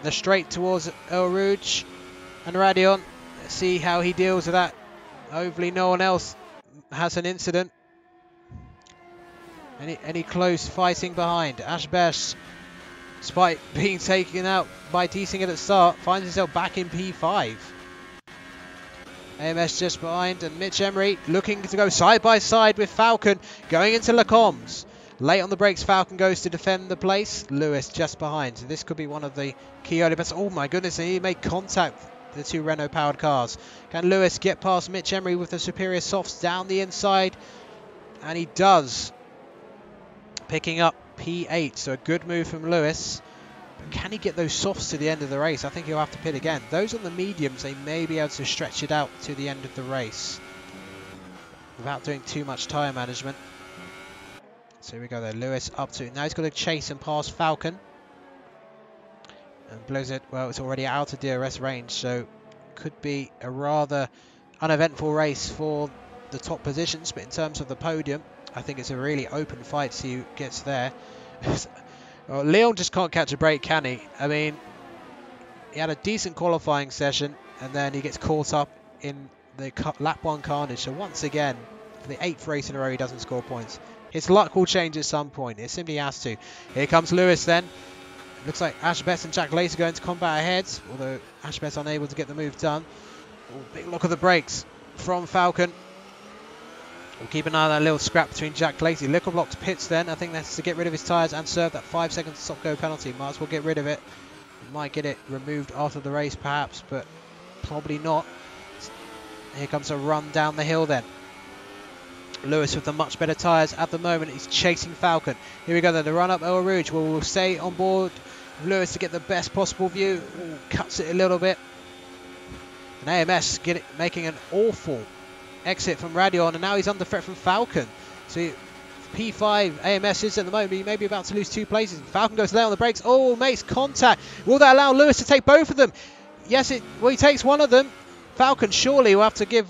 the straight towards El Rouge and Radion. Let's see how he deals with that. Hopefully no one else has an incident. Any close fighting behind. Ash Best despite being taken out by Diesing at the start, finds himself back in P5. AMS just behind, and Michemery looking to go side by side with Falcon, going into Lecombs. Late on the brakes, Falcon goes to defend the place. Lewis just behind. So this could be one of the key early bets. Oh my goodness, he made contact, the two Renault powered cars. Can Lewis get past Michemery with the superior softs down the inside? And he does. Picking up P8, so a good move from Lewis. But can he get those softs to the end of the race? I think he'll have to pit again. Those on the mediums, they may be able to stretch it out to the end of the race without doing too much tyre management. So here we go there, Lewis up to, now he's got to chase and pass Falcon. And Blizzzard, well, it's already out of DRS range, so could be a rather uneventful race for the top positions. But in terms of the podium, I think it's a really open fight to see who gets there. Well, Leon just can't catch a break, can he? I mean, he had a decent qualifying session, and then he gets caught up in the lap 1 carnage. So once again, for the 8th race in a row, he doesn't score points. His luck will change at some point. It simply has to. Here comes Lewis then. Looks like Ashbeth and JackLacey going to combat ahead, although Ashbeth's unable to get the move done. Oh, big look at the brakes from Falcon. We'll keep an eye on that little scrap between JackLacey. Little blocked pits then. I think that's to get rid of his tyres and serve that 5-second stop-go penalty. Might as well get rid of it. Might get it removed after the race perhaps, but probably not. Here comes a run down the hill then. Lewis with the much better tyres at the moment. He's chasing Falcon. Here we go then, the run up El Rouge. We'll stay on board Lewis to get the best possible view. Ooh, cuts it a little bit. And AMS making an awful exit from Radion, and now he's under threat from Falcon. So P5 AMS is at the moment, he may be about to lose 2 places. Falcon goes late on the brakes. Oh, makes contact. Will that allow Lewis to take both of them? Yes, well, he takes one of them. Falcon surely will have to give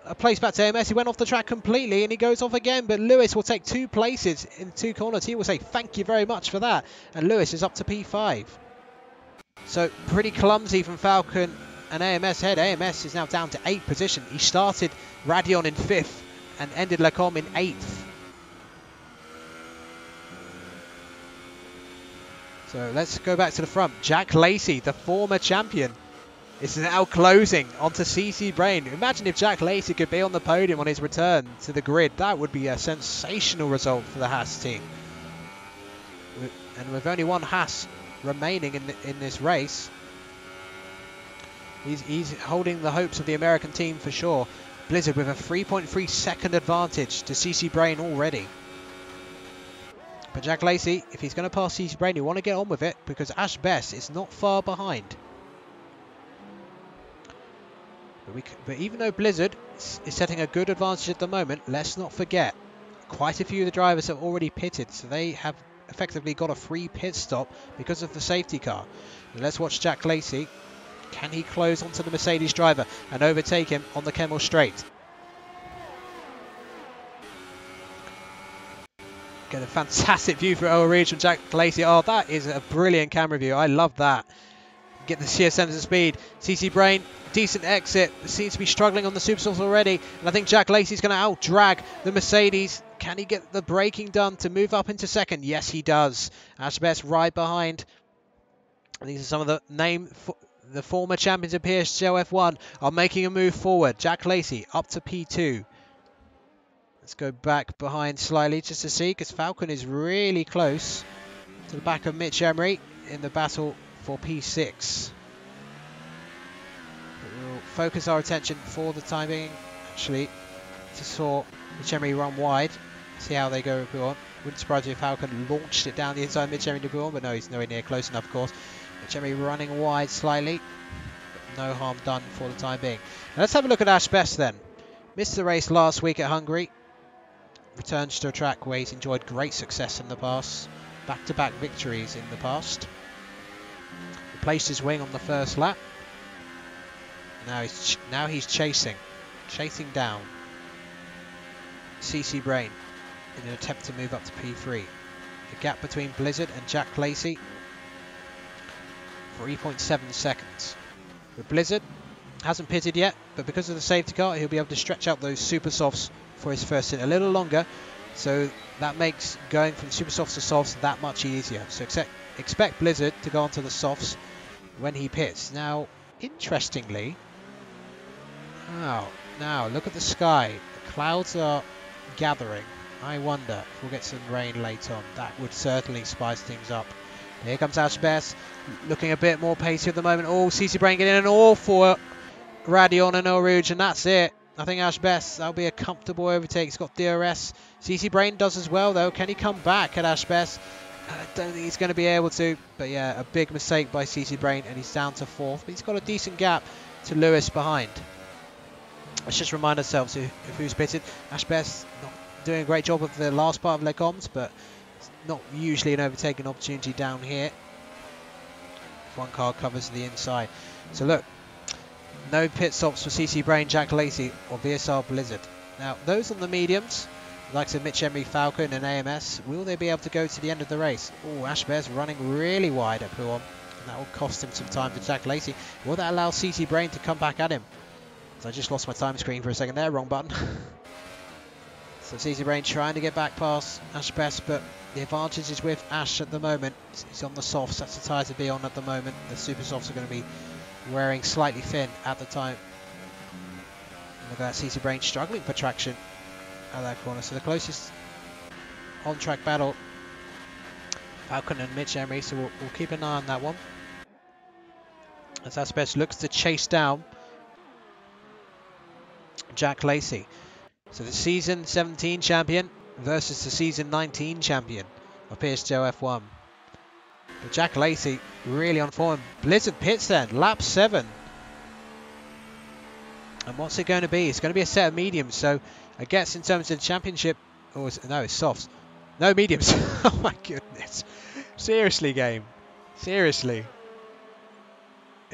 a place back to AMS. He went off the track completely and he goes off again, but Lewis will take 2 places in 2 corners. He will say thank you very much for that, and Lewis is up to P5. So pretty clumsy from Falcon and AMS head. AMS is now down to 8th position. He started Radion in 5th and ended Lacombe in 8th. So let's go back to the front. JackLacey, the former champion, is now closing onto CCBRAIN. Imagine if JackLacey could be on the podium on his return to the grid. That would be a sensational result for the Haas team. And with only 1 Haas remaining in this race, he's holding the hopes of the American team for sure. Blizzzard with a 3.3 second advantage to CCBRAIN already. But JackLacey, if he's going to pass CCBRAIN, you want to get on with it because Ash Best is not far behind. But even though Blizzzard is setting a good advantage at the moment, let's not forget, quite a few of the drivers have already pitted, so they have effectively got a free pit stop because of the safety car. And let's watch JackLacey. Can he close onto the Mercedes driver and overtake him on the Kemmel Straight? Get a fantastic view for El Rouge from JackLacey. Oh, that is a brilliant camera view. I love that. Get the sheer sense of speed. CCBRAIN, decent exit. Seems to be struggling on the Supersource already. And I think JackLacey's going to out-drag the Mercedes. Can he get the braking done to move up into 2nd? Yes, he does. Ashbest right behind. These are some of the former champions of Psgl F1 are making a move forward. JackLacey up to P2. Let's go back behind slightly just to see, because Falcon is really close to the back of Michemery in the battle for P6. But we'll focus our attention for the time being, actually, to saw Michemery run wide. See how they go with Buon. Wouldn't surprise me if Falcon launched it down the inside Michemery to Buon, but no, he's nowhere near close enough, of course. Michemery running wide slightly, but no harm done for the time being. Now let's have a look at Ash Best then. Missed the race last week at Hungary. Returns to a track where he's enjoyed great success in the past. Back-to-back victories in the past. Replaced his wing on the first lap. Now he's chasing down CCBRAIN in an attempt to move up to P3. The gap between Blizzzard and JackLacey, 3.7 seconds. With Blizzzard, hasn't pitted yet, but because of the safety car, he'll be able to stretch out those super softs for his first stint a little longer. So that makes going from super softs to softs that much easier. So expect Blizzzard to go onto the softs when he pits. Now, interestingly, now look at the sky. The clouds are gathering. I wonder if we'll get some rain later on. That would certainly spice things up. Here comes Ashbest, looking a bit more pacey at the moment. Oh, CCBRAIN getting an all for Radion and Rouge, and that's it. I think Ashbest, that'll be a comfortable overtake. He's got DRS. CCBRAIN does as well, though. Can he come back at Ashbest? I don't think he's going to be able to. But yeah, a big mistake by CCBRAIN, and he's down to 4th. But he's got a decent gap to Lewis behind. Let's just remind ourselves of who's pitted. Ashbest not doing a great job of the last part of Les Combs, but it's not usually an overtaking opportunity down here. One car covers the inside. So look, no pit stops for CCBRAIN, JackLacey or VSR Blizzzard. Now, those on the mediums, like Michemery, Falcon and AMS, will they be able to go to the end of the race? Oh, Ashbest running really wide at Pouon. And that will cost him some time for JackLacey. Will that allow CCBRAIN to come back at him? So I just lost my time screen for a second there, wrong button. So CCBRAIN trying to get back past Ashbest, but the advantage is with Ash at the moment. He's on the softs, that's the tyre to be on at the moment. The super softs are going to be wearing slightly thin at the time. Look at that, CCBRAIN struggling for traction at that corner. So the closest on-track battle, Falcon and Michemery, so we'll keep an eye on that one. As Ashbest looks to chase down JackLacey. So the season 17 champion versus the season 19 champion of Psgl F1. But JackLacey really on form. Blizzzard pits then, lap 7. And what's it going to be? It's going to be a set of mediums. So I guess in terms of the championship, no, it's softs. No mediums. Oh my goodness. Seriously, game. Seriously.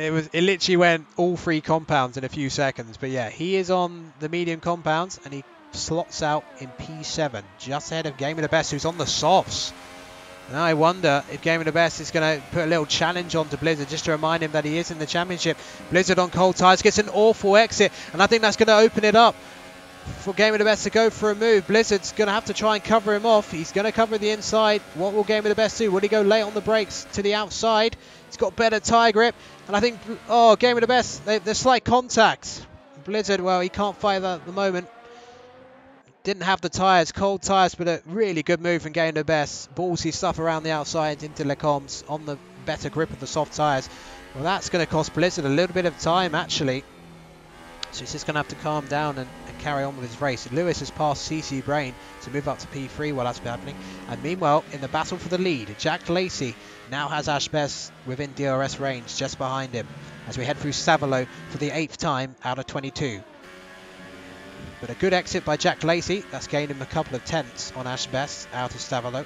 It literally went all 3 compounds in a few seconds. But yeah, he is on the medium compounds and he slots out in P7, just ahead of GamingAlimonda, who's on the softs. Now I wonder if GamingAlimonda is going to put a little challenge onto Blizzzard just to remind him that he is in the championship. Blizzzard on cold tyres gets an awful exit, and I think that's going to open it up for GamingAlimonda to go for a move. Blizzard's going to have to try and cover him off. He's going to cover the inside. What will GamingAlimonda do? Will he go late on the brakes to the outside? He's got better tyre grip, and I think, oh, GamingAlimonda, there's slight contact. Blizzzard, well, he can't fight that at the moment. Didn't have the tyres, cold tyres, but a really good move from GamingAlimonda. Ballsy stuff around the outside into Les Combs on the better grip of the soft tyres. Well, that's going to cost Blizzzard a little bit of time, actually. So he's just going to have to calm down and carry on with his race. Lewis has passed CCBRAIN to move up to P3 while that's been happening. And meanwhile, in the battle for the lead, JackLacey now has Ashbest within DRS range just behind him as we head through Savalo for the 8th time out of 22. But a good exit by JackLacey. That's gained him a couple of tenths on Ashbest out of Savalo.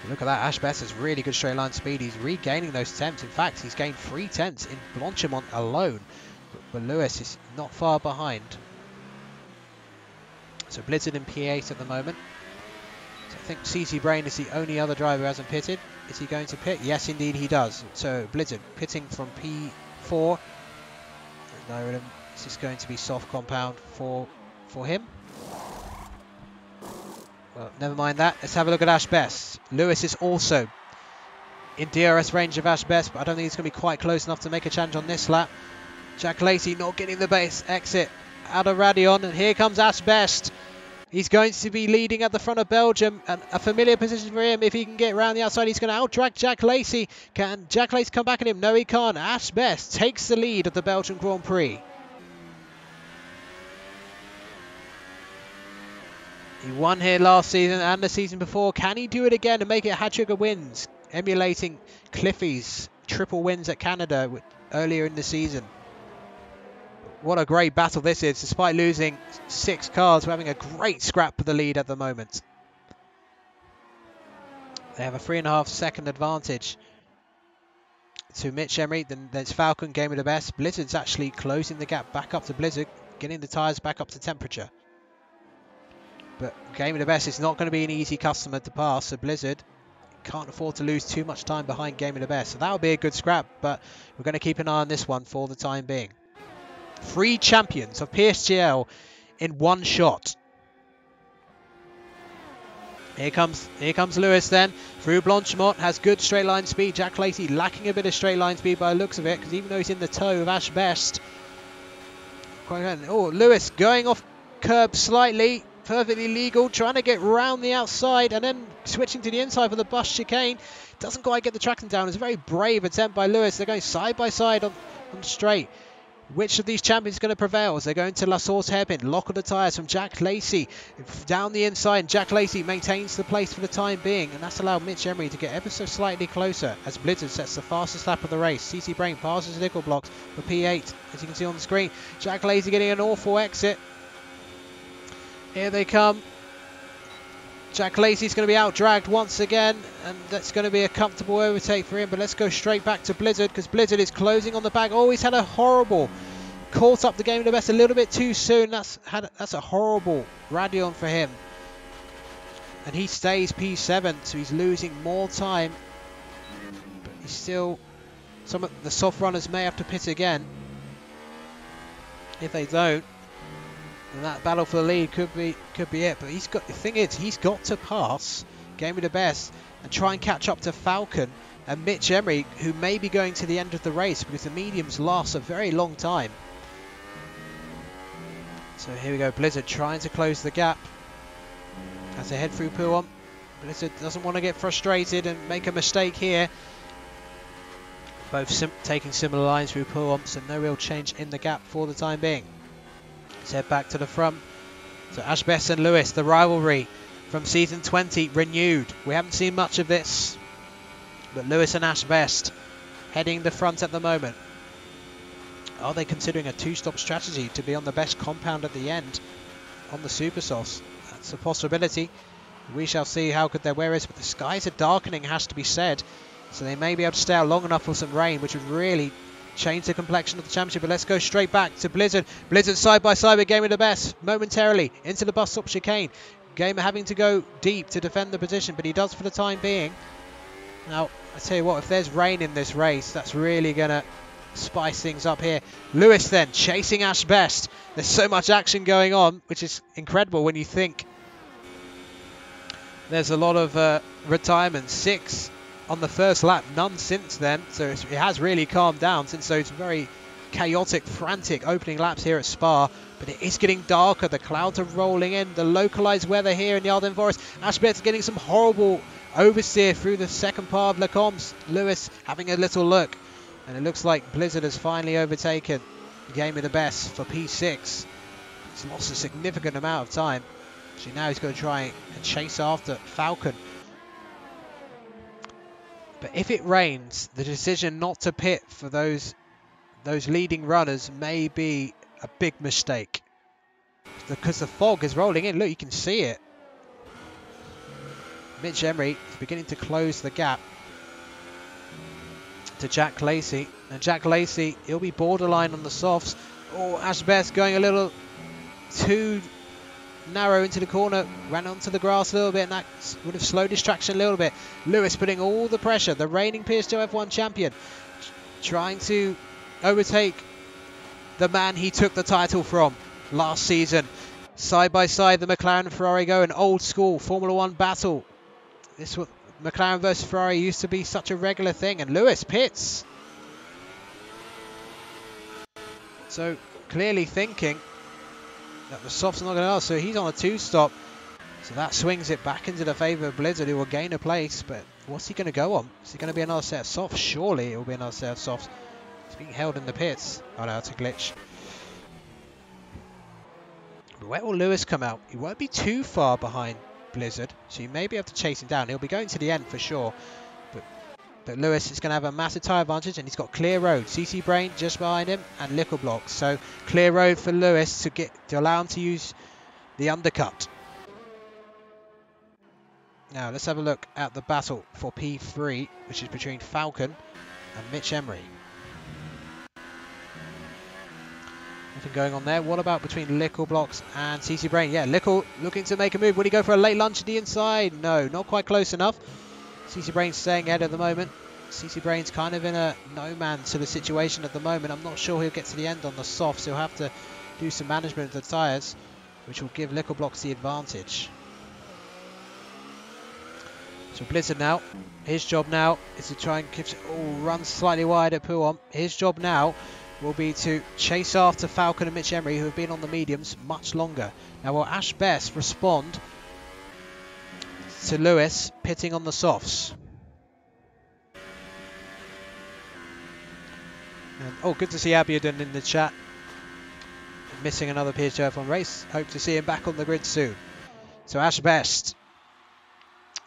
Look at that, Ashbest has really good straight line speed. He's regaining those tenths. In fact, he's gained 3 tenths in Blanchimont alone. But Lewis is not far behind. So Blizzzard in P8 at the moment. So I think CCBRAIN is the only other driver who hasn't pitted. Is he going to pit? Yes, indeed he does. So Blizzzard pitting from P4. No, is this going to be soft compound for him? Well, never mind that. Let's have a look at Ashbest. Lewis is also in DRS range of Ashbest, but I don't think it's going to be quite close enough to make a challenge on this lap. JackLacey not getting the base exit out of Radion, and here comes Ashbest. He's going to be leading at the front of Belgium, and a familiar position for him. If he can get around the outside, he's going to out-drag JackLacey. Can JackLacey come back at him? No, he can't. Ashbest takes the lead of the Belgian Grand Prix. He won here last season and the season before. Can he do it again and make it hat-trick of wins, emulating Cliffy's triple wins at Canada earlier in the season? What a great battle this is. Despite losing 6 cars, we're having a great scrap for the lead at the moment. They have a 3.5 second advantage to Michemery. Then there's Falcon, GamingAlimonda. Blizzard's actually closing the gap back up to Blizzzard, getting the tyres back up to temperature. But GamingAlimonda is not going to be an easy customer to pass, so Blizzzard can't afford to lose too much time behind GamingAlimonda. So that'll be a good scrap, but we're going to keep an eye on this one for the time being. 3 champions of PSGL in one shot. Here comes Lewis then, through Blanchimont, has good straight line speed. JackLacey lacking a bit of straight line speed by the looks of it, because even though he's in the toe of Ash Best. Oh, Lewis going off curb slightly, perfectly legal, trying to get round the outside and then switching to the inside for the bus chicane. Doesn't quite get the traction down. It's a very brave attempt by Lewis. They're going side by side on straight. Which of these champions is going to prevail? As they're going to La Source hairpin. Lock of the tyres from JackLacey down the inside. And JackLacey maintains the place for the time being, and that's allowed Michemery to get ever so slightly closer as Blizzzard sets the fastest lap of the race. CCBRAIN passes nickel blocks for P8, as you can see on the screen. JackLacey getting an awful exit. Here they come. JackLacey's going to be out-dragged once again, and that's going to be a comfortable overtake for him. But let's go straight back to Blizzzard, because Blizzzard is closing on the back. Oh, he's had a horrible, caught up the game of the best a little bit too soon. That's a horrible Radion for him. And he stays P7, so he's losing more time. But he's still, some of the soft runners may have to pit again. If they don't, and that battle for the lead could be it. But he's got, the thing is, he's got to pass game of the best and try and catch up to Falcon and Michemery, who may be going to the end of the race, because the mediums last a very long time. So here we go, Blizzzard trying to close the gap as they head through Pouhon. Blizzzard doesn't want to get frustrated and make a mistake here. Both taking similar lines through Pouhon, so no real change in the gap for the time being. Let's head back to the front. So Ash Best and Lewis, the rivalry from season 20 renewed. We haven't seen much of this, but Lewis and Ash Best heading the front at the moment. Are they considering a 2-stop strategy to be on the best compound at the end on the super softs? That's a possibility. We shall see how good their wear is, but the skies are darkening, has to be said, so they may be able to stay out long enough for some rain, which would really change the complexion of the championship. But let's go straight back to Blizzzard. Blizzzard side by side with Game of the Best momentarily into the bus stop chicane. Gamer having to go deep to defend the position, but he does for the time being. Now, I tell you what, if there's rain in this race, that's really going to spice things up here. Lewis then chasing Ash Best. There's so much action going on, which is incredible when you think there's a lot of retirement. 6 on the first lap, none since then, so it has really calmed down since those very chaotic, frantic opening laps here at Spa. But it is getting darker, the clouds are rolling in, the localized weather here in the Ardennes Forest. Ash Best getting some horrible oversteer through the second part of Le Comps. Lewis having a little look, and it looks like Blizzzard has finally overtaken the Game of the Best for P6. He's lost a significant amount of time, so now he's going to try and chase after Falcon. But if it rains, the decision not to pit for those leading runners may be a big mistake, because the fog is rolling in. Look, you can see it. Michemery is beginning to close the gap to JackLacey, and JackLacey, he'll be borderline on the softs. Oh, Ash Best going a little too narrow into the corner, ran onto the grass a little bit, and that would have slowed his traction a little bit. Lewis putting all the pressure, the reigning PSGL F1 champion, trying to overtake the man he took the title from last season. Side by side, the McLaren and Ferrari go, an old school Formula 1 battle. This was McLaren versus Ferrari, used to be such a regular thing, and Lewis pits. So clearly thinking that the softs are not going to last, so he's on a 2-stop. So that swings it back into the favour of Blizzzard, who will gain a place. But what's he going to go on? Is he going to be another set of softs? Surely it will be another set of softs. He's being held in the pits. Oh no, it's a glitch. But where will Lewis come out? He won't be too far behind Blizzzard, so you may be able to chase him down. He'll be going to the end for sure. But Lewis is going to have a massive tyre advantage, and he's got clear road. CCBRAIN just behind him, and Lickle Blocks. So clear road for Lewis to allow him to use the undercut. Now let's have a look at the battle for P3, which is between Falcon and Michemery. Nothing going on there. What about between Lickle Blocks and CCBRAIN? Yeah, Lickle looking to make a move. Will he go for a late lunge to the inside? No, not quite close enough. CCBRAIN staying ahead at the moment. CCBRAIN's kind of in a no-man sort of situation at the moment. I'm not sure he'll get to the end on the softs. He'll have to do some management of the tyres, which will give Liquorblocks the advantage. So Blizzzard now, his job now is to try and keep, run slightly wide at Puon. His job now will be to chase after Falcon and Michemery, who have been on the mediums much longer. Now will Ash Best respond to Lewis pitting on the softs? And, good to see Abiodun in the chat. Missing another PS4 F1 race. Hope to see him back on the grid soon. So Ash Best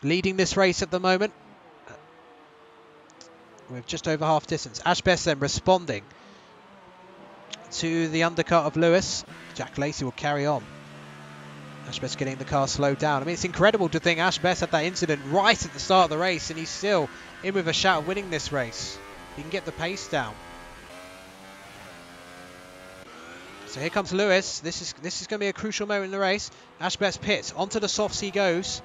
leading this race at the moment with just over half distance. Ash Best then responding to the undercut of Lewis. JackLacey will carry on. Ash Best getting the car slowed down. I mean, it's incredible to think Ash Best had that incident right at the start of the race and he's still in with a shout of winning this race. He can get the pace down. So here comes Lewis. This is going to be a crucial moment in the race. Ash Best pits. Onto the softs he goes.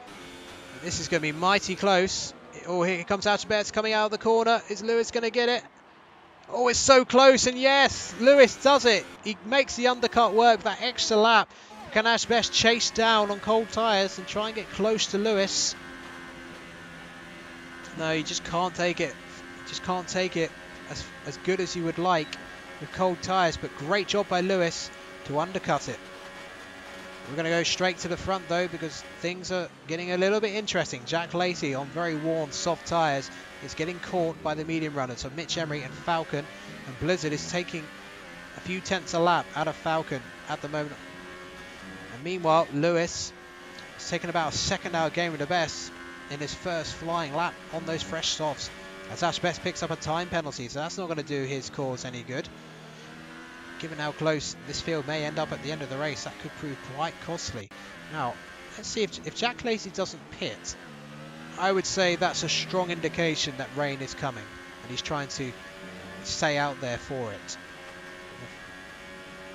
This is going to be mighty close. Oh, here comes Ash Best coming out of the corner. Is Lewis going to get it? Oh, it's so close. And yes, Lewis does it. He makes the undercut work with that extra lap. Can Ash Best chase down on cold tyres and try and get close to Lewis? No, you just can't take it. Just can't take it as good as you would like with cold tyres. But great job by Lewis to undercut it. We're going to go straight to the front though, because things are getting a little bit interesting. JackLacey on very worn soft tyres is getting caught by the medium runners. So Michemery and Falcon, and Blizzzard is taking a few tenths a lap out of Falcon at the moment. And meanwhile, Lewis has taken about a second out of game with the best in his first flying lap on those fresh softs. As Ash Best picks up a time penalty, so that's not going to do his cause any good. Given how close this field may end up at the end of the race, that could prove quite costly. Now, let's see if JackLacey doesn't pit. I would say that's a strong indication that rain is coming, and he's trying to stay out there for it.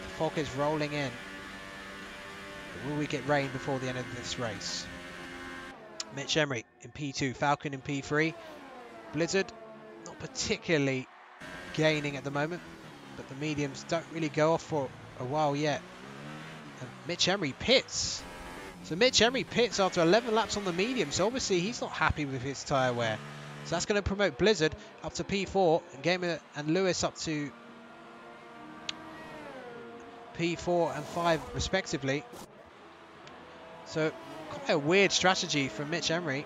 The fog is rolling in. But will we get rain before the end of this race? Michemery in P2, Falcon in P3. Blizzzard not particularly gaining at the moment, but the mediums don't really go off for a while yet. And Michemery pits. So Michemery pits after 11 laps on the medium, so obviously he's not happy with his tyre wear. So that's going to promote Blizzzard up to P4 and Gamer and Lewis up to P4 and 5 respectively. So quite a weird strategy from Michemery.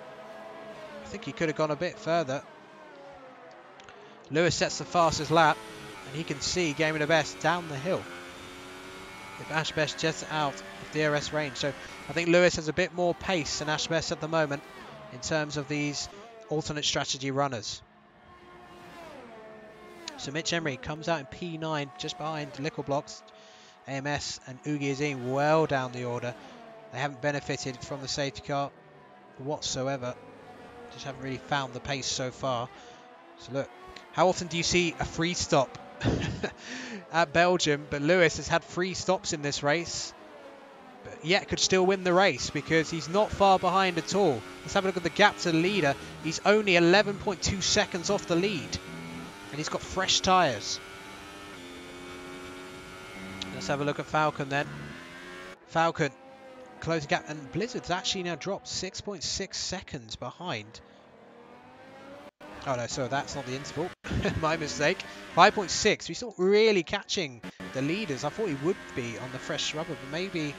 I think he could have gone a bit further. Lewis sets the fastest lap, and he can see Game of the Best down the hill if Ash Best jets out of DRS range. So I think Lewis has a bit more pace than Ash Best at the moment in terms of these alternate strategy runners. So Michemery comes out in P9 just behind Liquorblocks. AMS and Oogie Azim well down the order. They haven't benefited from the safety car whatsoever. Just haven't really found the pace so far. So look, how often do you see a free stop at Belgium? But Lewis has had 3 stops in this race, but yet could still win the race because he's not far behind at all. Let's have a look at the gap to the leader. He's only 11.2 seconds off the lead, and he's got fresh tyres. Let's have a look at Falcon then. Falcon closing gap, and Blizzzard's actually now dropped 6.6 seconds behind. Oh no, so that's not the interval. My mistake. 5.6. He's not really catching the leaders. I thought he would be on the fresh rubber, but maybe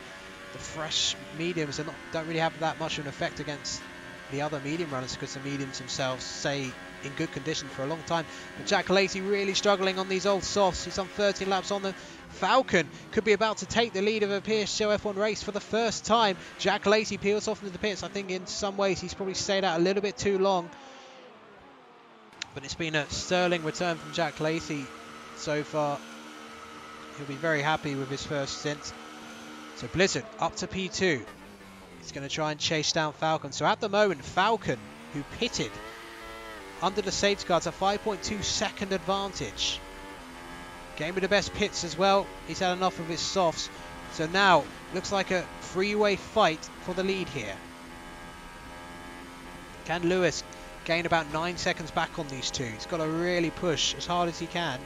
the fresh mediums don't really have that much of an effect against the other medium runners because the mediums themselves stay in good condition for a long time. But JackLacey really struggling on these old softs. He's on 13 laps on them. Falcon could be about to take the lead of a Psgl F1 race for the first time. JackLacey peels off into the pits. I think in some ways he's probably stayed out a little bit too long. But it's been a sterling return from JackLacey so far. He'll be very happy with his first stint. So Blizzzard up to P2. He's going to try and chase down Falcon. So at the moment, Falcon, who pitted under the safety cards, a 5.2 second advantage. Game of the Best pits as well. He's had enough of his softs. So now, looks like a freeway fight for the lead here. Can Lewis gain about 9 seconds back on these two. He's got to really push as hard as he can.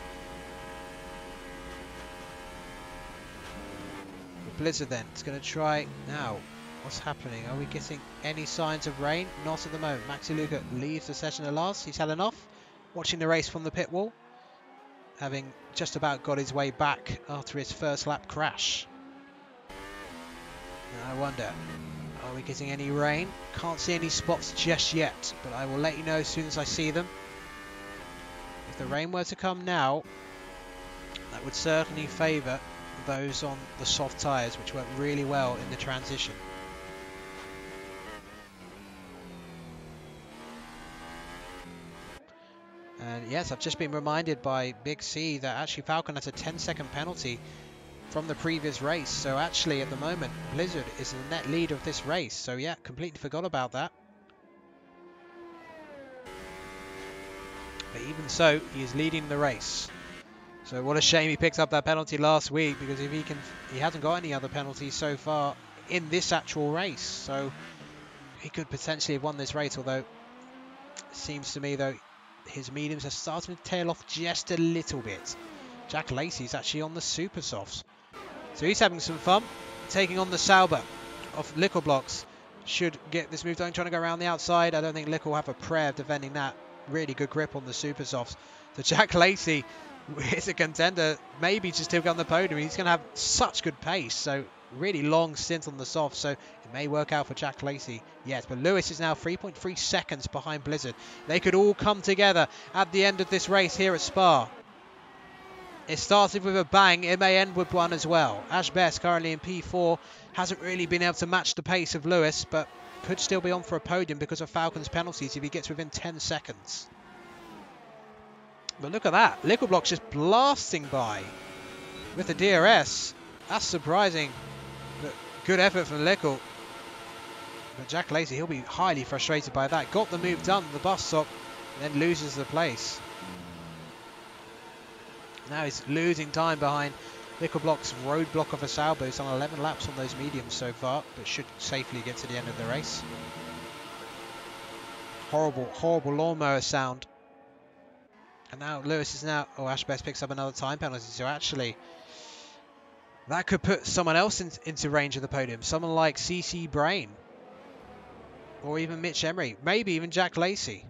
Blizzzard then, it's going to try now. What's happening? Are we getting any signs of rain? Not at the moment. MaxiLuca leaves the session at last. He's had enough. Watching the race from the pit wall, having just about got his way back after his first lap crash. Now I wonder, are we getting any rain? Can't see any spots just yet, but I will let you know as soon as I see them. If the rain were to come now, that would certainly favour those on the soft tyres, which work really well in the transition. And yes, I've just been reminded by Big C that actually Falcon has a 10-second penalty from the previous race. So actually at the moment, Blizzzard is the net leader of this race. So yeah, completely forgot about that. But even so, he is leading the race. So what a shame he picked up that penalty last week, because if he hasn't got any other penalties so far in this actual race. So he could potentially have won this race, although it seems to me though his mediums are starting to tail off just a little bit. JackLacey is actually on the super softs. So he's having some fun, taking on the Sauber of Liquorblocks. Should get this move done, trying to go around the outside. I don't think Liquor will have a prayer of defending that. Really good grip on the super softs. So JackLacey is a contender, maybe just to get on the podium. He's going to have such good pace, so really long stint on the soft, so it may work out for JackLacey. Yes, but Lewis is now 3.3 seconds behind Blizzzard. They could all come together at the end of this race here at Spa. It started with a bang. It may end with one as well. Ash Best currently in P4 hasn't really been able to match the pace of Lewis, but could still be on for a podium because of Falcon's penalties if he gets within 10 seconds. But look at that. Liquorblocks just blasting by with the DRS. That's surprising. But good effort from Liquor. But JackLacey, he'll be highly frustrated by that. Got the move done at the bus stop, and then loses the place. Now he's losing time behind Liquorblock's roadblock of a Sauber. He's on 11 laps on those mediums so far, but should safely get to the end of the race. Horrible, horrible lawnmower sound. And now Lewis is now... Oh, Ashbest picks up another time penalty. So actually, that could put someone else into range of the podium. Someone like CCBRAIN. Or even Michemery. Maybe even JackLacey.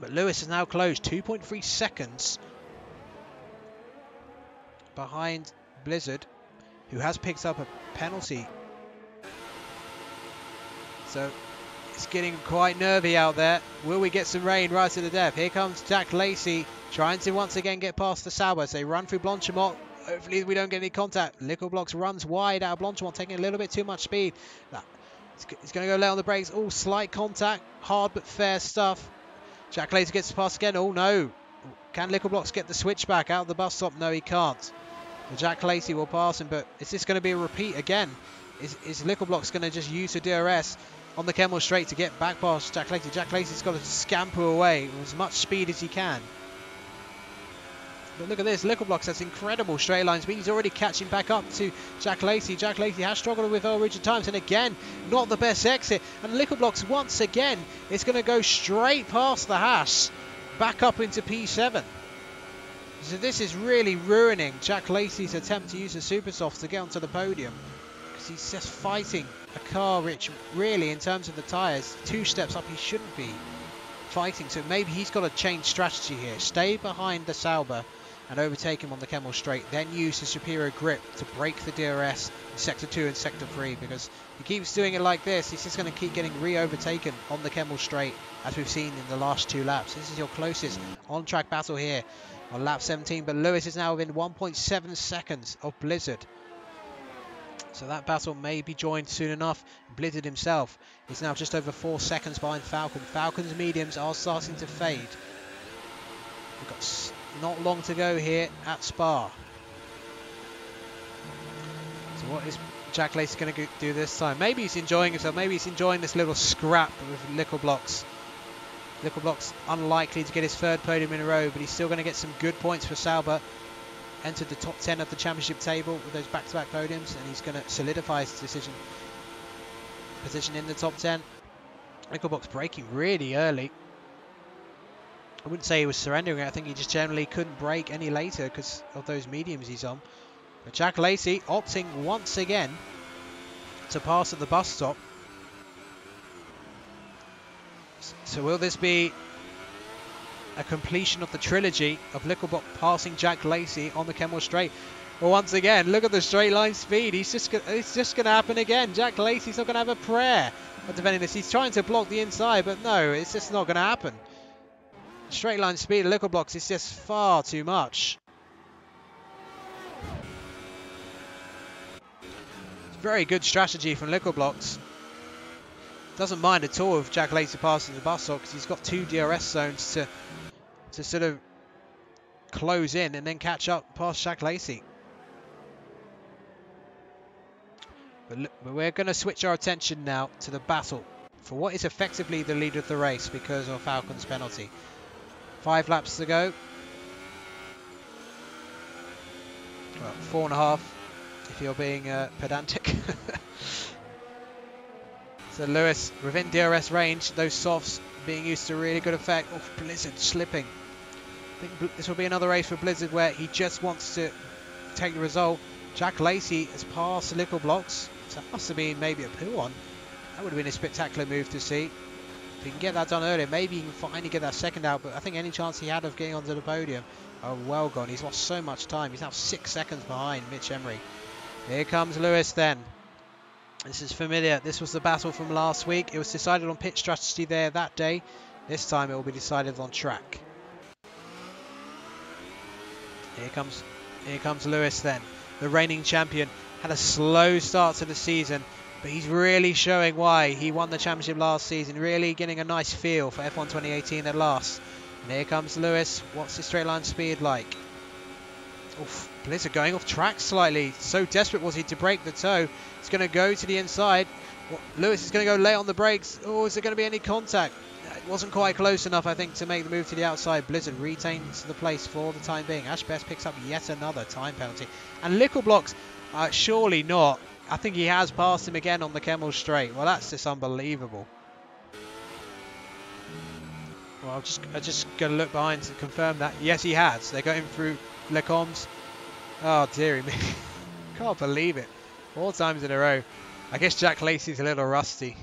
But Lewis is now closed. 2.3 seconds behind Blizzzard, who has picked up a penalty. So it's getting quite nervy out there. Will we get some rain right to the death? Here comes JackLacey trying to once again get past the Sauber. So they run through Blanchimont. Hopefully we don't get any contact. Liquorblocks runs wide out of Blanchimont, taking a little bit too much speed. He's going to go late on the brakes. Oh, slight contact. Hard but fair stuff. JackLacey gets past again. Oh no. Can Liquorblocks get the switchback out of the bus stop? No, he can't. JackLacey will pass him, but is this going to be a repeat again? Is Liquorblocks going to just use the DRS on the Kemmel straight to get back past JackLacey? JackLacey's got to scamper away with as much speed as he can. But look at this, Liquorblocks has incredible straight line speed. He's already catching back up to JackLacey. JackLacey has struggled with rigid times, and again, not the best exit. And Liquorblocks once again is going to go straight past the Haas, back up into P7. So this is really ruining JackLacey's attempt to use the super softs to get onto the podium, because he's just fighting a car which really, in terms of the tyres, 2 steps up he shouldn't be fighting. So maybe he's got to change strategy here. Stay behind the Sauber and overtake him on the Kemmel straight, then use his superior grip to break the DRS in Sector 2 and Sector 3, because he keeps doing it like this, he's just going to keep getting re-overtaken on the Kemmel straight, as we've seen in the last 2 laps. This is your closest on-track battle here on lap 17, but Lewis is now within 1.7 seconds of Blizzzard. So that battle may be joined soon enough. Blizzzard himself is now just over 4 seconds behind Falcon. Falcon's mediums are starting to fade. We've got not long to go here at Spa. So what is JackLacey going to do this time? Maybe he's enjoying himself. Maybe he's enjoying this little scrap with Liquorblocks. Liquorblocks unlikely to get his 3rd podium in a row, but he's still going to get some good points for Sauber. Entered the top 10 of the championship table with those back-to-back podiums, and he's going to solidify his position in the top 10. Nickelbox braking really early. I wouldn't say he was surrendering. I think he just generally couldn't brake any later because of those mediums he's on. But JackLacey opting once again to pass at the bus stop. So will this be a completion of the trilogy of Nickelbox passing JackLacey on the Kemmel Straight? Well, once again, look at the straight line speed. It's just going to happen again. JackLacey's not going to have a prayer at defending this. He's trying to block the inside, but no, it's just not going to happen. Straight line speed of Nickelbox is just far too much. It's very good strategy from Nickelbox. Doesn't mind at all if JackLacey passes the bus stop because he's got 2 DRS zones to sort of close in and then catch up past JackLacey. But we're going to switch our attention now to the battle for what is effectively the lead of the race because of Falcon's penalty. 5 laps to go. Well, 4.5 if you're being pedantic. So Lewis within DRS range, those softs being used to really good effect. Oh, Blizzzard slipping. I think this will be another race for Blizzzard where he just wants to take the result. JackLacey has passed Nickelbox. So that must have been maybe a poo on. That would have been a spectacular move to see. If he can get that done earlier, maybe he can finally get that second out. But I think any chance he had of getting onto the podium are well gone. He's lost so much time. He's now 6 seconds behind Michemery. Here comes Lewis then. This is familiar. This was the battle from last week. It was decided on pit strategy there that day. This time it will be decided on track. Here comes Lewis then. The reigning champion had a slow start to the season, but he's really showing why he won the championship last season. Really getting a nice feel for F1 2018 at last. And here comes Lewis. What's his straight line speed like? Oof, Blizzzard going off track slightly. So desperate was he to break the toe. It's going to go to the inside. Well, Lewis is going to go late on the brakes. Oh, is there going to be any contact? It wasn't quite close enough, I think, to make the move to the outside. Blizzzard retains the place for the time being. Ash Best picks up yet another time penalty. And Nickelbox, surely not. I think he has passed him again on the Kemmel Straight. Well, that's just unbelievable. Well, I'm just going to look behind to confirm that. Yes, he has. They're going through Lecombs. Oh, dearie me. Can't believe it. 4 times in a row. I guess JackLacey's a little rusty.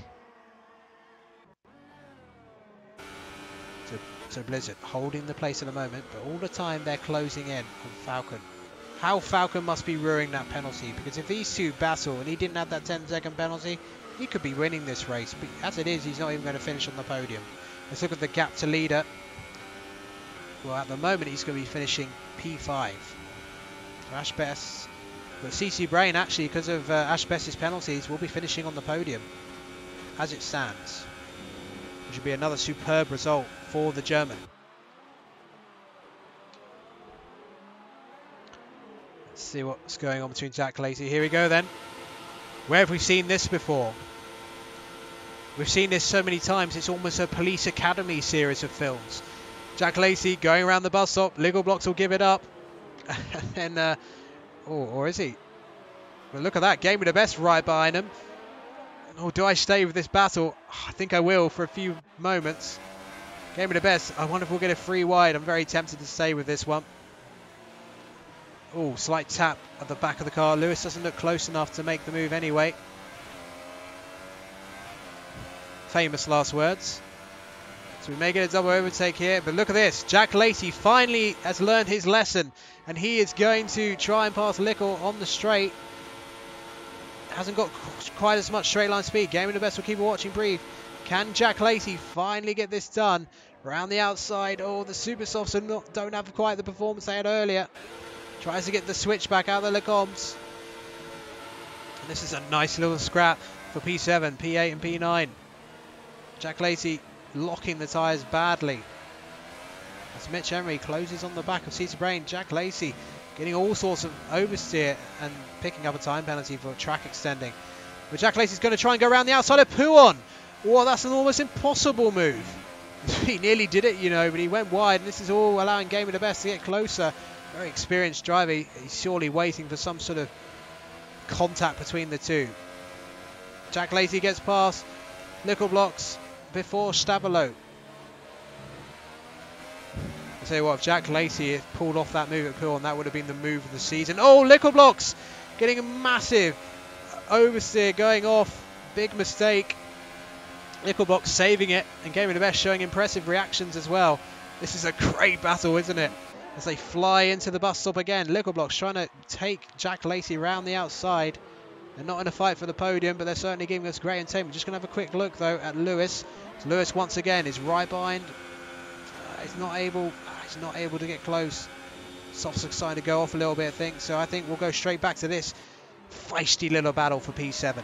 So Blizzzard holding the place at the moment, but all the time they're closing in on Falcon. How Falcon must be ruining that penalty, because if these two battle and he didn't have that 10-second penalty, he could be winning this race. But as it is, he's not even going to finish on the podium. Let's look at the gap to leader. Well, at the moment, he's going to be finishing P5. So Ash Best, but CCBRAIN actually, because of Ash Best's penalties, will be finishing on the podium as it stands. Which would be another superb result for the German. Let's see what's going on between JackLacey. Here we go then. Where have we seen this before? We've seen this so many times, it's almost a Police Academy series of films. JackLacey going around the bus stop, Nickelbox will give it up. And then, or is he? Well, look at that, Game of the Best right behind him. Oh, do I stay with this battle? Oh, I think I will for a few moments. Game of the Best. I wonder if we'll get a free wide. I'm very tempted to stay with this one. Oh, slight tap at the back of the car. Lewis doesn't look close enough to make the move anyway. Famous last words. So we may get a double overtake here, but look at this. JackLacey finally has learned his lesson, and he is going to try and pass Lickle on the straight. Hasn't got quite as much straight line speed. Game of the Best will keep watching brief. Can JackLacey finally get this done? Around the outside. Oh, the Super Softs don't have quite the performance they had earlier. Tries to get the switch back out of the Lecombs. And this is a nice little scrap for P7, P8 and P9. JackLacey locking the tyres badly. As Michemery closes on the back of CCBRAIN, JackLacey getting all sorts of oversteer and picking up a time penalty for track extending. But JackLacey's going to try and go around the outside of Pouon. Whoa, that's an almost impossible move. He nearly did it, you know, but he went wide. And this is all allowing Game of the Best to get closer. Very experienced driver. He's surely waiting for some sort of contact between the two. JackLacey gets past. Nickelbox before Stabilo. I tell you what, if JackLacey had pulled off that move at Pool, that would have been the move of the season. Oh, Liquor Blocks getting a massive oversteer, going off. Big mistake. Liquor Blocks saving it, and Gaming the Best showing impressive reactions as well. This is a great battle, isn't it? As they fly into the bus stop again. Liquor Blocks trying to take JackLacey round the outside. They're not in a fight for the podium, but they're certainly giving us great entertainment. Just going to have a quick look, though, at Lewis. So Lewis, once again, is right behind. He's not able to get close. Soft's starting to go off a little bit, I think. So I think we'll go straight back to this feisty little battle for P7.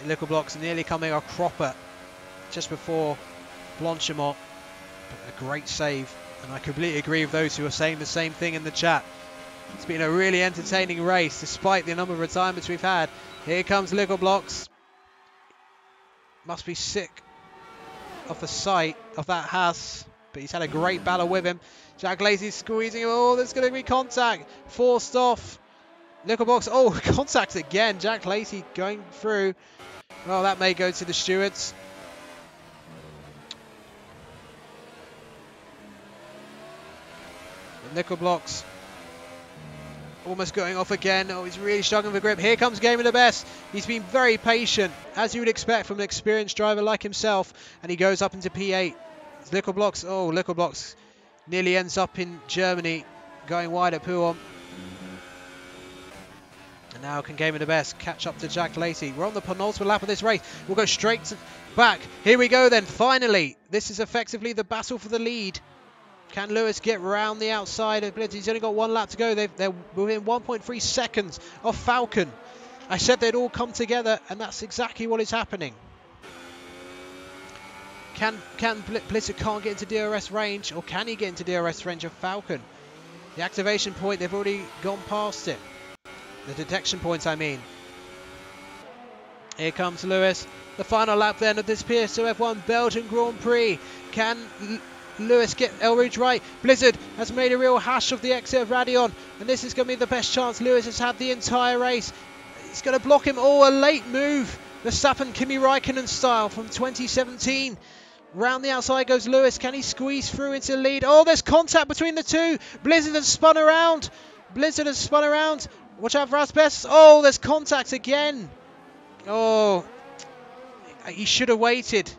Liquor Blocks nearly coming a cropper just before Blanchimont. A great save. And I completely agree with those who are saying the same thing in the chat. It's been a really entertaining race, despite the number of retirements we've had. Here comes Liquor Blocks. Must be sick of the sight of that Haas, but he's had a great battle with him. JackLacey squeezing him. Oh, there's going to be contact. Forced off. Liquor Blocks. Oh, contact again. JackLacey going through. Well, that may go to the stewards. Liquor Blocks almost going off again. Oh, he's really struggling for grip. Here comes Gaming the Best. He's been very patient, as you would expect from an experienced driver like himself, and he goes up into P8. Liquor Blocks. Oh, Liquor Blocks nearly ends up in Germany, going wide at Pouhon. And now can Gaming the Best catch up to JackLacey. We're on the penultimate lap of this race. We'll go straight back. Here we go then, finally. This is effectively the battle for the lead. Can Lewis get round the outside of Blizzzard? He's only got one lap to go. They're within 1.3 seconds of Falcon. I said they'd all come together, and that's exactly what is happening. Can Blizzzard can't get into DRS range, or can he get into DRS range of Falcon? The activation point, they've already gone past it. The detection points, I mean. Here comes Lewis. The final lap then of this PS4 F1 Belgian Grand Prix. Can Lewis get El Rouge right? Blizzzard has made a real hash of the exit of Radeon, and this is going to be the best chance Lewis has had the entire race. He's going to block him. Oh, a late move. Verstappen, Kimi Räikkönen style from 2017. Round the outside goes Lewis. Can he squeeze through into the lead? Oh, there's contact between the two. Blizzzard has spun around. Blizzzard has spun around. Watch out for Asbestos. Oh, there's contact again. Oh, he should have waited.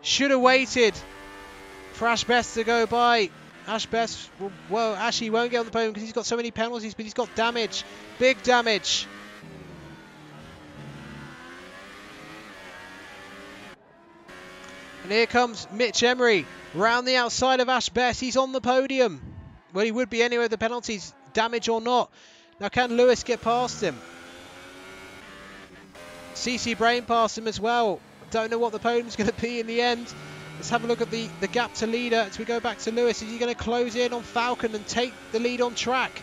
Should have waited for Asbestos to go by. Asbestos, well, actually won't get on the podium because he's got so many penalties, but he's got damage. Big damage. And here comes Michemery round the outside of Asbestos. He's on the podium. Well, he would be anyway with the penalties, damage or not. Now, can Lewis get past him? CCBRAIN past him as well. Don't know what the podium's going to be in the end. Let's have a look at the gap to leader as we go back to Lewis. Is he going to close in on Falcon and take the lead on track?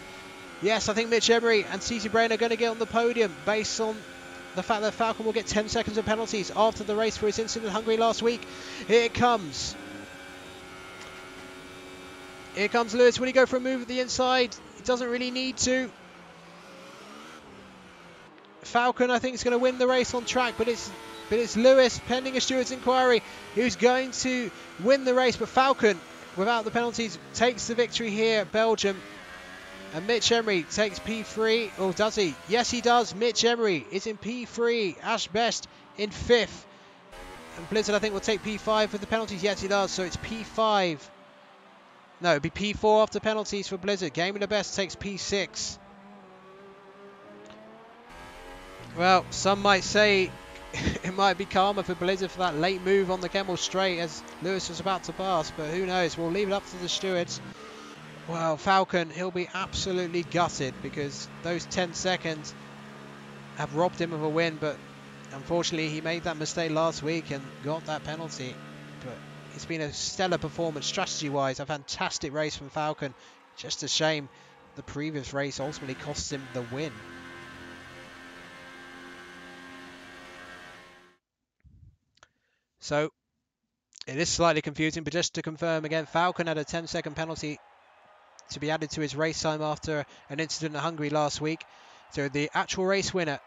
Yes, I think Michemery and CCBRAIN are going to get on the podium based on the fact that Falcon will get 10 seconds of penalties after the race for his incident in Hungary last week. Here it comes. Here comes Lewis. Will he go for a move at the inside? He doesn't really need to. Falcon, I think, is going to win the race on track, but it's Lewis, pending a steward's inquiry, who's going to win the race. But Falcon, without the penalties, takes the victory here at Belgium. And Michemery takes P3. Or does he? Yes, he does. Michemery is in P3. Asbestos in 5th. And Blizzzard, I think, will take P5 with the penalties. Yes, he does. So it's P5. No, it'd be P4 after penalties for Blizzzard. Gaming the Best takes P6. Well, some might say it might be karma for Blizzzard for that late move on the Kemmel straight as Lewis was about to pass, but who knows? We'll leave it up to the stewards. Well, Falcon, he'll be absolutely gutted because those 10 seconds have robbed him of a win, but unfortunately he made that mistake last week and got that penalty. But it's been a stellar performance strategy-wise, a fantastic race from Falcon. Just a shame the previous race ultimately cost him the win. So, it is slightly confusing, but just to confirm again, Falcon had a 10-second penalty to be added to his race time after an incident in Hungary last week. So the actual race winner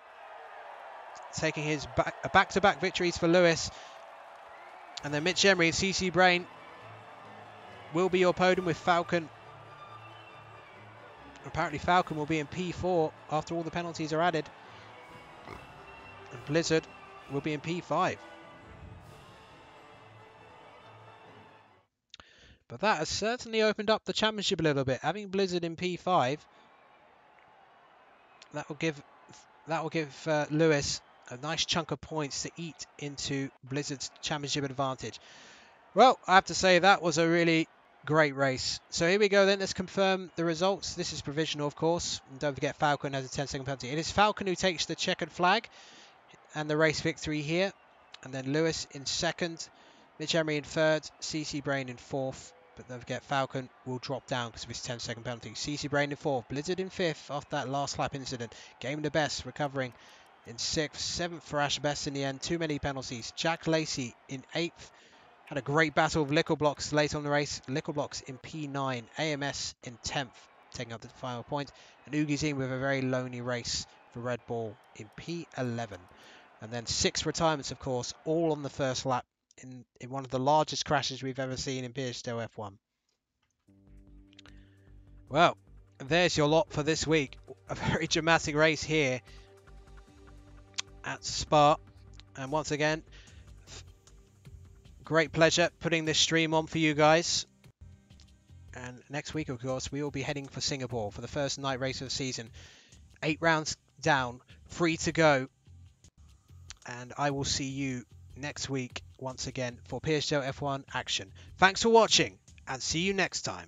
taking his back-to-back victories for Lewis. And then Michemery and CCBRAIN will be your podium with Falcon. Apparently Falcon will be in P4 after all the penalties are added. And Blizzzard will be in P5. But that has certainly opened up the championship a little bit. Having Blizzzard in P5, that will give Lewis a nice chunk of points to eat into Blizzard's championship advantage. Well, I have to say that was a really great race. So here we go then. Let's confirm the results. This is provisional, of course. And don't forget Falcon has a 10-second penalty. It is Falcon who takes the checkered flag and the race victory here. And then Lewis in second, Michemery in third, CCBRAIN in fourth. But don't forget Falcon will drop down because of his 10-second penalty. CCBRAIN in fourth, Blizzzard in fifth after that last lap incident. Game the best, recovering in sixth, seventh for Ash Best in the end. Too many penalties. JackLacey in eighth. Had a great battle of Liquor Blocks late on the race. Liquor Blocks in P9, AMS in 10th, taking up the final point. And Oogie's with a very lonely race for Red Bull in P11. And then 6 retirements, of course, all on the first lap in one of the largest crashes we've ever seen in Psgl F1. Well, there's your lot for this week. A very dramatic race here at Spa. And once again, great pleasure putting this stream on for you guys. And next week, of course, we will be heading for Singapore for the first night race of the season. 8 rounds down, 3 to go. And I will see you next week once again for Psgl F1 action. Thanks for watching and see you next time.